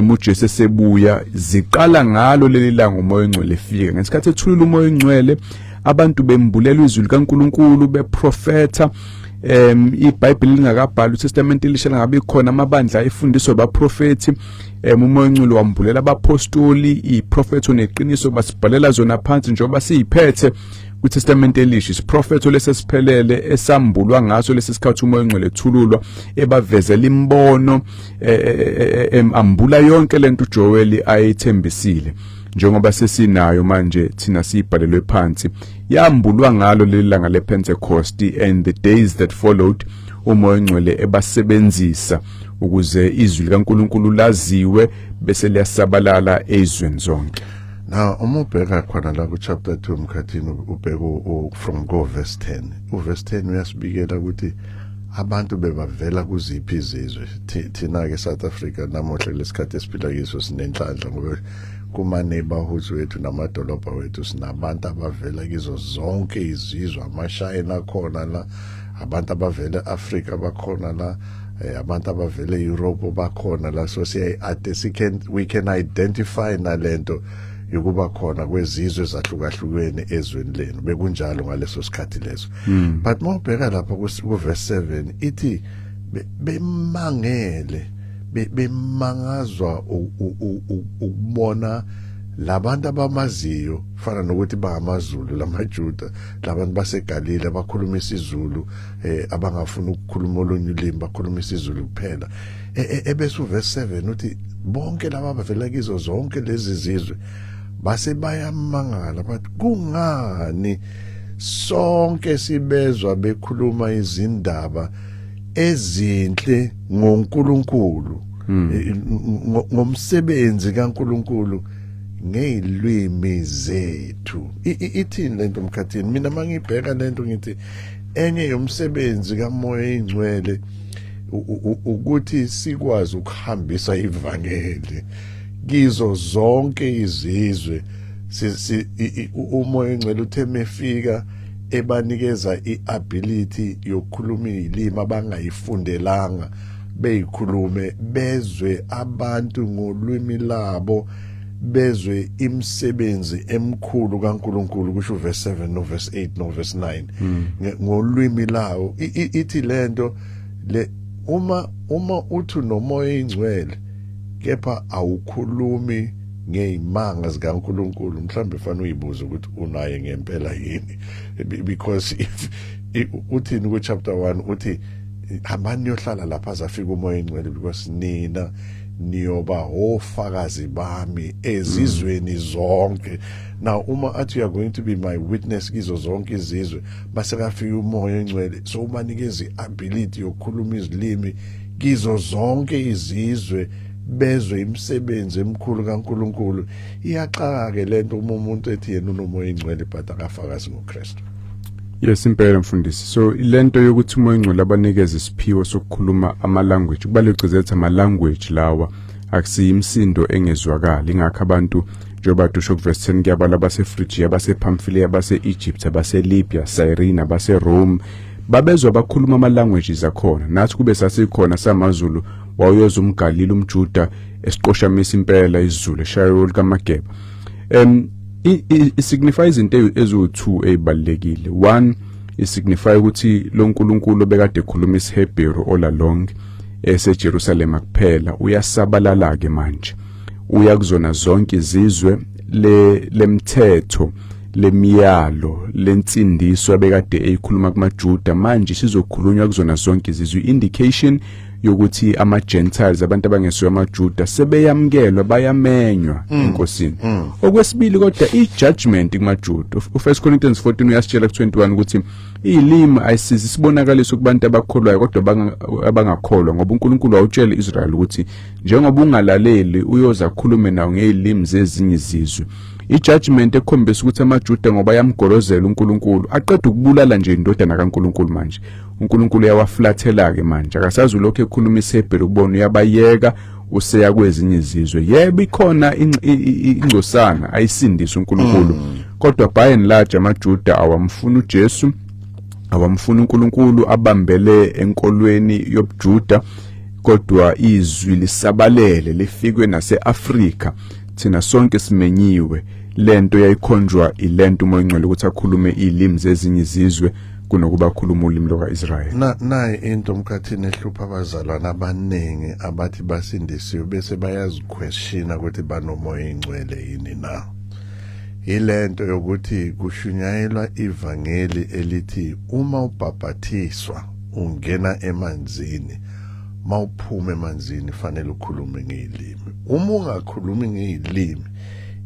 uJesu esebuya, ziqala ngalo leli langa umoya engcwele efika. Ngesikhathi ethulula umoya engcwele abantu bembulela izwi likaNkulunkulu beprofetha. iBhayibheli lingakabhali uTestament elisha ngabe khona amabandla efundiswa abaprofeti. Umoya engcwele wambulela abapostoli, iprofethi oneqiniso basibhalela zona phansi njengoba siyiphethe kuTestament elisha. Isiprofethi lesesiphelele esambulwa ngaso lesisikhathi umoya engcwele ethululwa, ebavezela imbono, ambula yonke lento uJoel ayithembisile. Njengoba sesinayo manje thina sibhalelwe phansi, yambulwa ngalo lelanga lePentecost and the days that followed, umoya engcwele ebasebenzisa ukuze izwi likaNkulunkulu laziwe bese liyasabalala ezweni zonke. Now umubheka khona la ku chapter 2 mkhathini ubheka from verse 10. Verse 10 uyasibikela ukuthi abantu bebavela kuziphi izizwe. Thina ke South Africa namuhla lesikhathi esiphila kiso sinenhlanhla ngoba kuma neighborhoods wethu namadolobha wethu sinabantu abavela kizo zonke izizwe. AmaShayina khona la, abantu abavela eAfrica bakhona la, abantu abavela eEurope bakhona la. So we can identify nalento yokuba khona kwezizwe ezahlukahlukene ezweni lenu. Bekunjalo ngaleso sikhathi leso. But mawubheka lapha ku verse 7 ithi bemangele bemangazwa ukubona labantu abamaziyo fana nokuthi bangamaZulu lamaJuda labantu baseGalile abakhuluma isiZulu abangafuna ukukhuluma olunye ulimi bakhuluma isiZulu kuphela ebese uverse 7 uthi bonke laba bavela kizo zonke lezi zizwe base bayamangala bathi kungani sonke sibezwa bekhuluma izindaba ezinhle ngoNkulunkulu ngomsebenzi kaNkulunkulu ngezilwimi zethu. Ithini lento mkhathini? Mina mangibheka lento ngithi enye yomsebenzi kaMoya eNgcwele ukuthi sikwazi ukuhambisa ivangeli kizo zonke izizwe. uMoya eNgcwele uthe mefika ebanikeza iability yokukhuluma izilimi abangayifundelanga beyikhulume bezwe abantu ngolwimi labo bezwe imisebenzi emkhulu kaNkuluNkulu kusho verse 7 no verse 8 no verse 9 ngolwimi lawo ithi lento le uma uthi noMoya eNgcwele kepha awukhulumi ngeyimanga zikaNkuluNkulu mhlambe fanele uyibuze ukuthi unaye ngempela yini because if uthini ku chapter 1 uthi hambani yohlala lapha azafika uMoya eNgcwele because nina niyoba ofakazi bami ezizweni zonke. Now uma athi you are going to be my witness kizo zonke izizwe base kafika uMoya eNgcwele so ubanikeza iability yokukhuluma izilimi kizo zonke izizwe bezwe imisebenzi emkhulu kaNkuluNkulu. Iyaqaka ke lento uma umuntu ethi yena unoMoya eNgcwele but akafakazi ngoKristu. Yes, impela mfundisi. So ilento yokuthi uMoya eNgcwele abanikeza isiphiwo sokukhuluma ama language kubalekuzetha ama language lawa akusiyimsindo engezwakala ingakho abantu njengoba dusho kuverse 10 kuyabala baseFrigia basePamphylia baseEgypt baseLibya Cyrene baseRome babezwa bakhuluma ama languages akhona nathi kube sasikhona samaZulu wayoza umGalile umJuda esiqoshamisa impela isiZulu eshayo likaMageba. It signifies into ezu2 ezibalekile. One is signify ukuthi lo nkulunkulu bekade ekhuluma isiHebheru all along eseJerusalem kuphela uyasabalala ke manje uya kuzona zonke izizwe lemthetho lemiyalo lensindiso abekade eyikhuluma kumaJuda manje sizokhulunywa kuzona zonke izizwe. Indication yokuthi ama Gentiles abantu abangesiyo amaJuda sebeyamkelwa bayamenywa enkosini. Okwesibili kodwa ijudgment kumaJuda u1 Corinthians 14 uyasitshela ku21 ukuthi izilimi ayisizi sibonakaliso kubantu abakholwayo kodwa abangakholwa ngoba uNkulunkulu awutshela iIsrael ukuthi njengoba ungalaleli uyoza khulume nawo ngezilimi zezinye izizwe. Ijudgment ekhombisa ukuthi amaJuda ngoba yamgorozela uNkulunkulu aqeda ukubulala nje indodana kaNkulunkulu manje uNkulunkulu uyawaflathela ke manje akasazi lokho ekhuluma isiHebheru ubona uyabayeka useya kwezinye izizwe. Yebo ikhona ingcosana ayisindisa uNkulunkulu kodwa by and large amaJuda awamfuna uJesu awamfuna uNkulunkulu abambele enkolweni yobuJuda kodwa izwi lisabalele lifikwe naseAfrika thina sonke simenyiwe lento yayikhonjwa ilento uMoya eNgcwele ukuthi akhulume izilimi zezinye izizwe kunokuba akhuluma ulimi lwaIsrael. Nayi into mkhathini ehlupha abazalwana abaningi abathi basindisiwe bese bayaziquestiona ukuthi banoMoya eNgcwele yini na. Ilento yokuthi kushunyayelwa ivangeli elithi uma ubhaphathiswa ungena emanzini mawuphuma emanzini fanele ukhulume ngezilimi. Uma ungakhulumi ngezilimi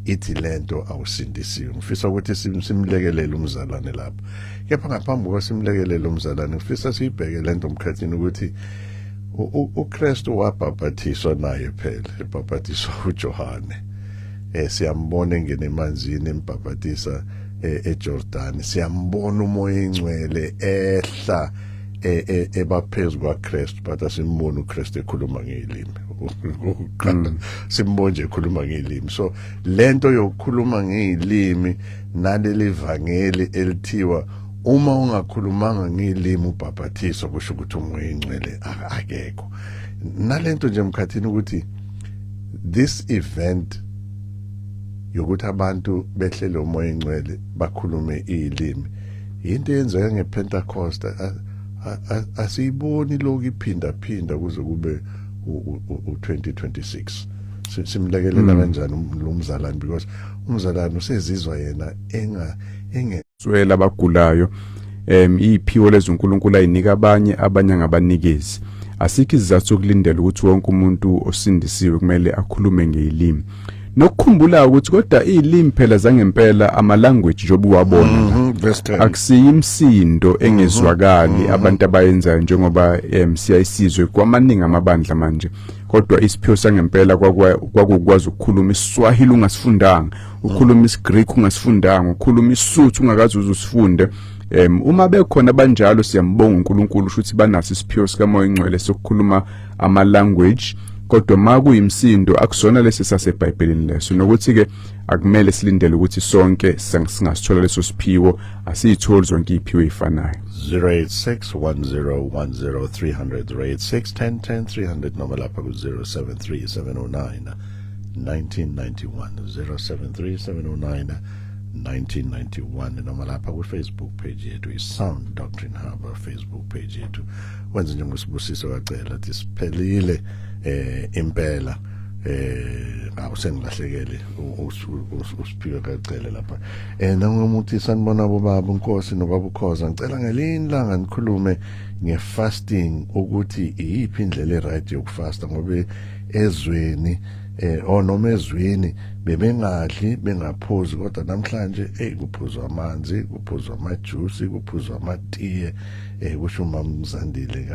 ithi lento awusindisiwe. Ngifisa ukuthi simlekelele umzalwane lapha. Kepha ngaphambi kosimlekelele umzalwane ngifisa sibheke lento mkhathini ukuthi uKristu wabhaphathiswa naye phela ebhaphathiswa uJohane. Siyambona engene emanzini embhaphathisa eJordan. Siyambona uMoya eNgcwele ehla ebaphezu kwaKristu but asimboni uKristu ekhuluma ngezilimi. Simbona nje ekhuluma ngezilimi. So lento yokukhuluma ngezilimi naleli vangeli elithiwa uma ungakhulumanga ngezilimi ubhaphathiswa kusho ukuthi uMoya eNgcwele akekho. Nalento nje mkhathini ukuthi this event yokuthi abantu behlele uMoya eNgcwele bakhulume izilimi into eyenzeka ngePentecost asiyiboni lokhu iphinda kuze kube u2026. simlekelela kanjani umzalwane because umzalwane usezizwa yena swela abagulayo iphiwo lezinkulunkulu ayinika abanye ngabanikezi. Asikho isizathu sokulindela ukuthi wonke umuntu osindisiwe kumele akhulume ngeilimi. Nokukhumbula ukuthi kodwa ilimi phela zangempela ama language jobu wabona akusiyimsindo engezwakali abantu abayenzayo njengoba siyayisizwe kwamaningi amabandla manje, kodwa isiphiwo sangempela kwakukwazi ukukhuluma iSwahili ungasifundanga, ukukhuluma isiGreek ungasifundanga, ukukhuluma iSuthu ungakazi uzusifunde. Uma bekhona banjalo siyambonga uNkulunkulu ukuthi banaso isiphiwo sikaMoya Ingcwele sokukhuluma ama language, kodwa makuyimsindo akusona lesi saseBhayibhelini leso, nokuthi ke akumele silindele ukuthi sonke singasithola leso siphiwo, asiyitholi zonke iziphiwo ezifanayo. 0861010300 08611010 noma lapha ku 073709 1991 073709 1991 noma lapha ku Facebook page yethu iSound Doctrine Hub Facebook page yethu. Wenze njengosibusiso kacela ukuthi siphelile impela awusengilahlekele usiphike kacela lapha nangomuthi sanibona bobaba uNkosi nobaba uKhoza, ngicela ngelinye ilanga nikhulume ngefasting ukuthi iyiphi indlela eright yokufasta ngoba ezweni noma ezweni bebengadli bengaphuzi, kodwa namhlanje kuphuzwa amanzi, kuphuzwa amajuice, kuphuzwa amatiye kusho uMamzandile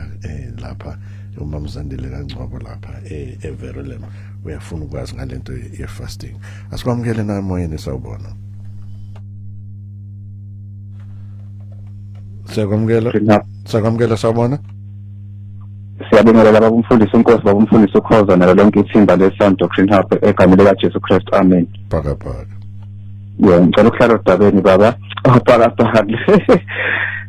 lapha uMamzandile kaNgcobo lapha eVerolem uyafuna ukwazi ngalento ye-fasting. Asikwamukele na emoyeni sawubona. Siyakwamukela sawubona. Siyabonga baba umfundisi uNkosi, baba umfundisi uKhoza nalo lonke ithimba leSound Doctrine Hub egameni likaJesu Kristu, amen. Phaka. Ngicela ukuhlala odabeni baba. Phaka.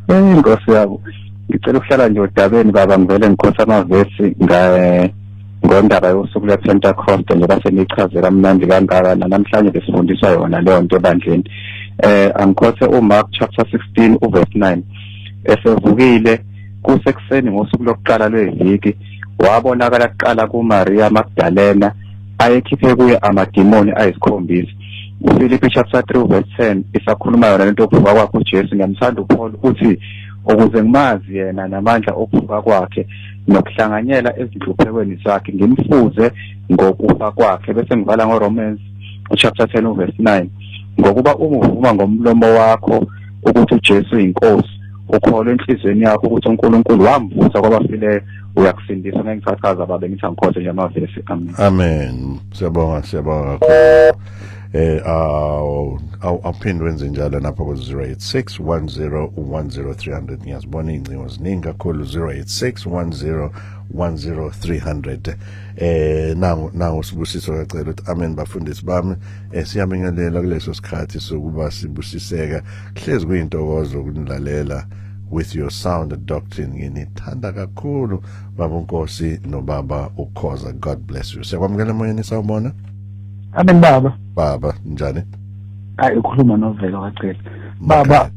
Inkosi yabo. Ngicela ukuhlala nje odabeni baba, ngivele ngikhosa amavesi ngondaba yosuku lePentecost njengoba senichazela mnandi kangaka, namhlanje besifundiswa yona leyo nto ebandleni. Angikhothe uMark chapter 16 uverse 9. Esevukile kusekuseni ngosuku lokuqala lweviki wabonakala kuqala kuMaria Magdalena ayekhiphe kuye amadimoni ayisikhombisa. UFilipi chapter 3 verse 10 isakhuluma yona lento yokuvuka kwakhe uJesu. Ngiyamthanda uPaul uthi ukuze ngimazi yena namandla okuvuka kwakhe nokuhlanganyela ezinhluphekweni zakhe ngimfuze ngokufa kwakhe. Bese ngivala ngoRomans chapter 10 verse 9, ngokuba uvuma ngomlomo wakho ukuthi uJesu uyinkosi, ukholwe enhlizweni yakho ukuthi uNkulunkulu wamvusa kwabafileyo, uyakusindisa. Ngengicakaza baba ngithi angikhothe nje amavesi. Amen. Siyabonga kakhulu. Awuphinde wenze njalo napha ku 0861010300. Ngiyazibona ingcingo ziningi kakhulu 0861010300. Nangu sibusiso kacela ukuthi amen bafundisi bami. Siyabingelela kuleso sikhathi sokuba sibusiseka, hlezi kuyintokozo ukunilalela with your Sound Doctrine. Nginithanda kakhulu baba uNkosi nobaba uKhoza. God bless you. Siyakwamukela emoyeni sawubona. Amen baba. Baba njani? Ukhuluma novelo kacela. Baba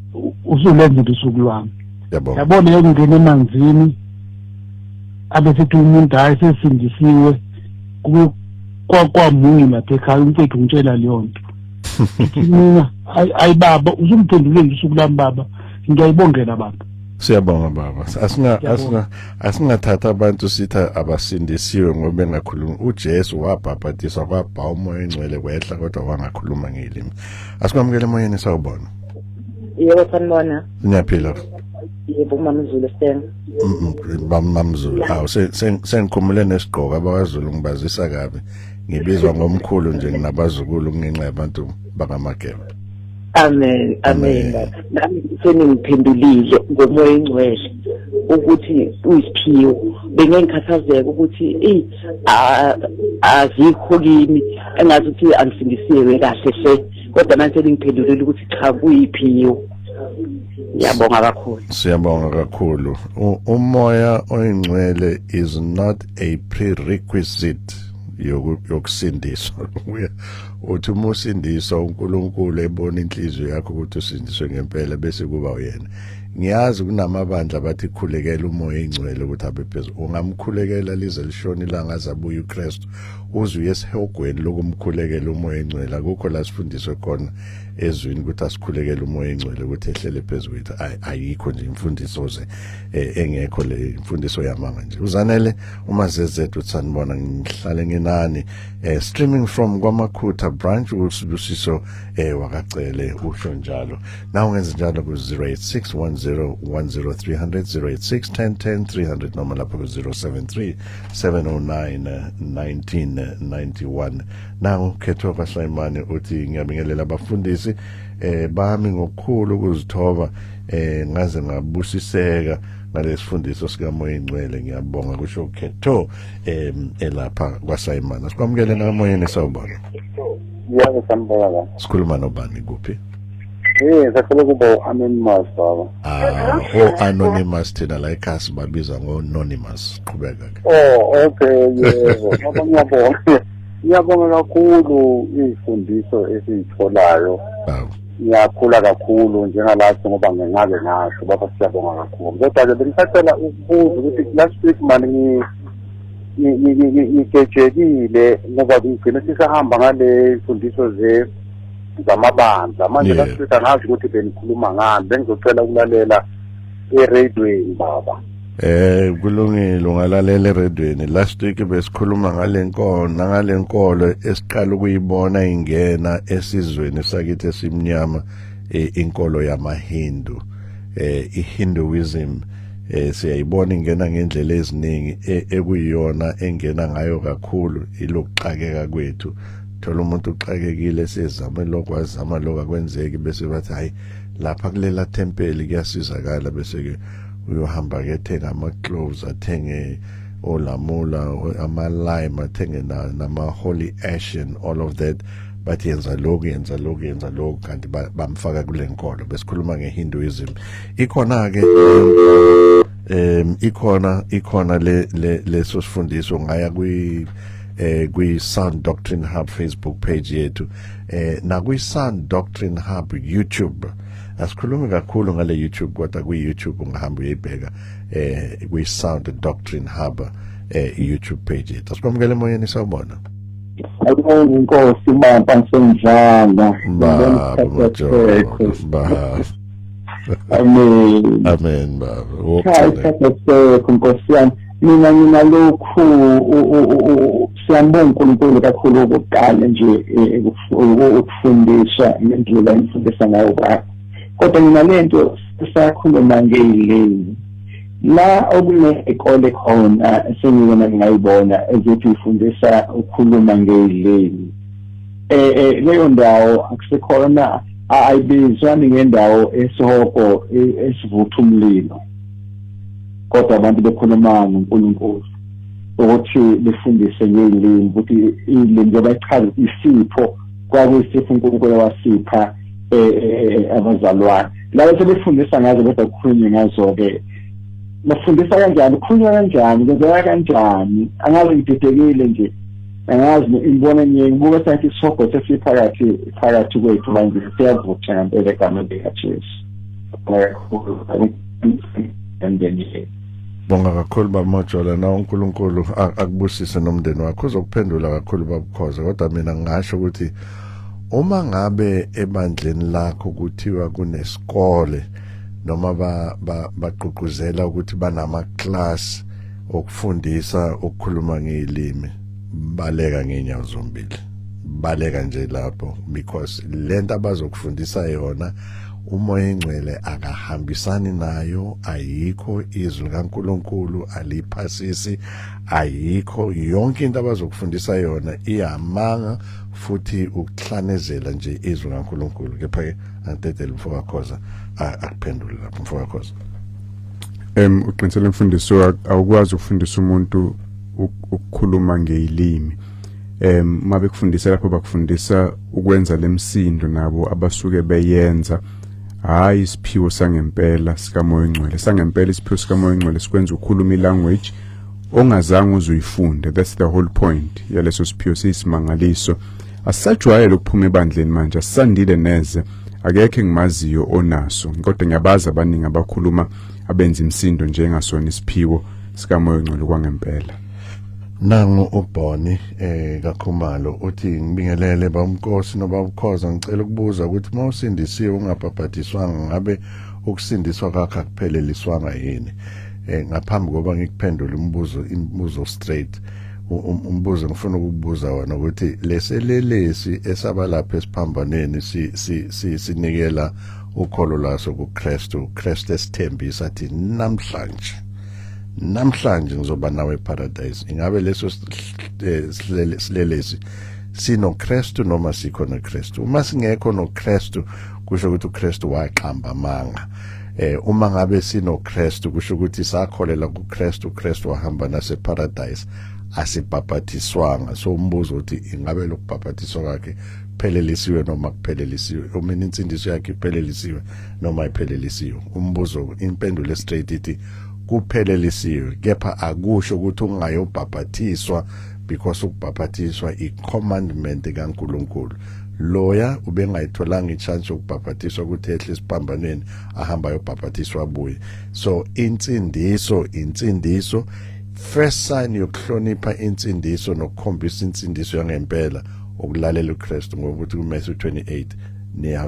usulenza usuku lwami. Yabona ngene emanzini abesithi umuntu ayesindisiwe kwamunye lapha ekhaya umfethu ngitshela leyo nto. Mina ayi baba usumphendule nje usuku lami baba. Ngiyayibongela baba. Siyabonga baba. Asingathatha abantu sitha abasindisiwe ngoba bengakhuluma. uJesu wabhabhatiswa kwabha umoya ingcwele kwehla kodwa wangakhuluma ngelimi. Asikwamukele emoyeni sawubona. Yebo sanibona. Ngiyaphila. Yebo uMamzulu Seng. Mamzulu. Sengikhumule nesigqoko abawaZulu ngibazisa kabi. Ngibizwa ngomkhulu nje nginabazukulu ngenxa yabantu bakaMageba. Amen. Nami seningiphendulile ngomoya ingcwele ukuthi uyisiphiwo. Bengengikhathazeka ukuthi azikho kimi engazi ukuthi angisindisiwe kahle kodwa manje ningiphendulile ukuthi cha kuyiphiwo. Ngiyabonga kakhulu. Siyabonga kakhulu. Umoya oyingcwele is not a prerequisite yokusindiswa. Uthi umusindiswa uNkulunkulu ebona inhliziyo yakho ukuthi usindiswe ngempela bese kuba uyena. ngiyazi kunamabandla bathi khulekela umoya engcwele ukuthi abe phezulu ungamkhulekela lize lishona ilanga azabuya uKristu uze uyesihogweni lokumkhulekela umoya engcwele akukho la sifundiswe khona ezwini ukuthi asikhulekele umoya engcwele ukuthi ehlele phezulu wethu ayikho nje imfundiso ze engekho le imfundiso yamanga nje uzanele uma zezethu utsanibona ngihlale nginani streaming from kwaMakhutha branch usibusiso wakacele usho njalo na ungenza njalo ku 0861010300 noma lapho ku 0737091991 now Ketho kaSlayimane uthi ngiyabingelela abafundisi bami ngokukhulu ukuzithoba ngaze ngabusiseka ngalesifundiso sikamoya engcwele ngiyabonga kusho Ketho elapha kwaSlayimane sikwamukele namoyeni sawubona yebo sambona sikhuluma nobani kuphi sacela kuba anonymous baba anonymous thina la ekhasi babiza ngo-anonymous qhubeka ke okay yebo ngiyabonga kakhulu izifundiso esizitholayo ngiyakhula kakhulu njengalathi ngoba ngingake ngasho baba siyabonga kakhulu kodwa ke bengisacela ukubuza ukuthi last week manje ngikejekile ngoba ngigcina sisahamba ngale imfundiso zamabandla manje last week angazi ukuthi benikhuluma ngani bengizocela ukulalela eradioweni baba kulungile ungalalela eradioweni last week besikhuluma ngale nkolo esiqala ukuyibona ingena esizweni sakithi esimnyama inkolo yamaHindu iHinduism siyayibona ingena ngendlela eziningi ekuyiyona engena ngayo kakhulu ilokuxakeka kwethu thola umuntu uxakekile sezama lokho azama lokho akwenzeki bese bathi hayi lapha kulela tempeli kuyasizakala bese ke uyohamba ke thenga ama-cloves athenge olamula ama-lime athenge nama holy ash and all of that bathi yenza lokhu kanti bamfaka kule nkolo besikhuluma ngeHinduism ikhona ke ikhona leso sifundiso ngaya kwi Sound Doctrine Hub Facebook page yethu na kwi Sound Doctrine Hub YouTube asikhulumi kakhulu ngale YouTube kodwa kwi YouTube ungahamba uyibheka kwi Sound Doctrine Hub YouTube page yethu asikwamukele emoyeni sawubona ayibona inkosi mamba senjana amen baba inkosi yami mina lokhu siyambonga uNkulunkulu kakhulu okokuqala nje ukufundisha ngendlela imfundisa ngayo baba kodwa mina lento sisakhuluma ngeyilimi la okunekole khona sengiyona ngayibona ezithi ifundisa ukukhuluma ngeyilimi leyo ndawo akusekhona ayibizwani ngendawo esihoko esivutha umlilo kodwa abantu bekhuluma ngoNkulunkulu ukuthi befundise ngezilimi ukuthi ilimi njengoba isipho kwakuyisipho uNkulunkulu wasipha abazalwane labo sebefundisa ngazo kodwa kukhulunywe ngazo ke bafundisa kanjani kukhulunywa kanjani kwenzeka kanjani angazi ngididekile nje angazi ngibona ngibuka sathi isihoko sesiphakathi kwethu manje siyavutha ngempela egameni likaJesu bonga kakhulu bamajola na uNkulunkulu akubusise nomndeni wakho uzokuphendula kakhulu babukhoza kodwa mina ngisho ukuthi uma ngabe ebandleni lakho kuthiwa kunesikole noma baqhuquzela ukuthi banama class okufundisa ukukhuluma ngeilimi baleka ngenyawo zombili baleka nje lapho because lento abazokufundisa yona umoya engcwele akahambisani nayo ayikho izwi kaNkulunkulu aliphasisi ayikho yonke into abazokufundisa yona iyamanga futhi ukuhlanezela nje izwi kaNkulunkulu kepha ke antethe mfowethu wakhoza akuphendule lapho mfowethu wakhoza uqinisele imfundiso awukwazi ukufundisa umuntu ukukhuluma ngeilimi mabe kufundisa lapho bakufundisa ukwenza lemsindo nabo abasuke beyenza hayi isiphiwo sangempela sikamoya engcwele sangempela isiphiwo sikamoya engcwele sikwenza ukukhuluma ilanguage ongazange uzuyifunde that's the whole point yaleso siphiwo siyisimangaliso asajwayele ukuphuma ebandleni manje asandile neze akekho engimaziyo onaso kodwa ngiyabaza abaningi abakhuluma abenza imsindo njengasona isiphiwo sikamoya ongcwele kwangempela. Nangu ubhoni kaKhumalo uthi ngibingelele bamnkosi nobabukhoza ngicela ukubuza ukuthi mawusindisiwe ungabhabhatiswanga ngabe ukusindiswa kwakho akupheleliswanga yini. Ngaphambi koba ngikuphendule imibuzo straight umbuzo ngifuna ukubuza wona ukuthi leselelesi esaba lapha esiphambaneni sinikela ukholo laso kuKristu esithembisa athi namhlanje ngizoba nawe eparadise. Ingabe leso silelesi sinoKristu noma sikho noKristu? Uma singekho noKristu kusho ukuthi uKristu waqamba amanga. Uma ngabe sinoKristu kusho ukuthi sakholela kuKristu, uKristu wahamba nase paradise, asibhabhatiswanga. So umbuzo uthi ingabe lokubhabhatiswa kwakhe phelelisiwe noma kuphelelisiwe, uma insindiso yakhe iphelelisiwe noma iphelelisiwe. Umbuzo impendulo straight ithi kuphelelisiwe, kepha akusho ukuthi ungayobhabhatiswa because ukubhabhatiswa i-commandment kaNkulunkulu. Loya ubengayitholanga i-chance yokubhabhatiswa ukuthi ehle esiphambanweni ahamba yobhabhatiswa abuye. So insindiso first sign yokuhlonipha insindiso nokukhombisa insindiso yangempela ukulalela uKristu, ngoba uthi kuMatthew 28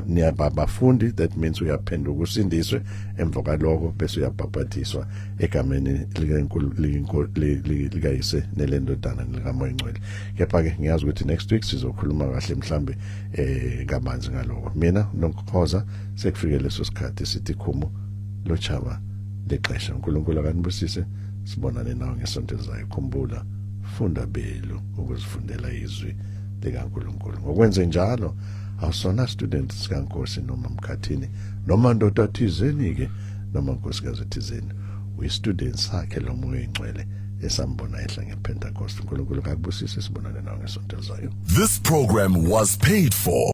niyabafundi, that means uyaphenduka usindiswe, emva kwaloko bese uyabhabhatiswa egameni likayise nelendodana nelikamoya ongcwele. Kepha-ke ngiyazi ukuthi next week sizokhuluma kahle mhlambe kabanzi ngaloko. Mina noKhoza sekufike leso sikhathi sithi khumu lochaba lexesha. uNkulunkulu akanibusise, sibonane nawe ngesonto elizayo. Khumbula, funda belu ukuzifundela izwi likaNkulunkulu. Ngokwenze njalo awusona student sikaNkosi noma mkhathini noma ndoda thizeni-ke noma nkosikazi thizeni, uyi-student sakhe lo moya ongcwele esambona ehla ngePentecost. uNkulunkulu akubusise, sibonane nawe ngesonto elizayo. This program was paid for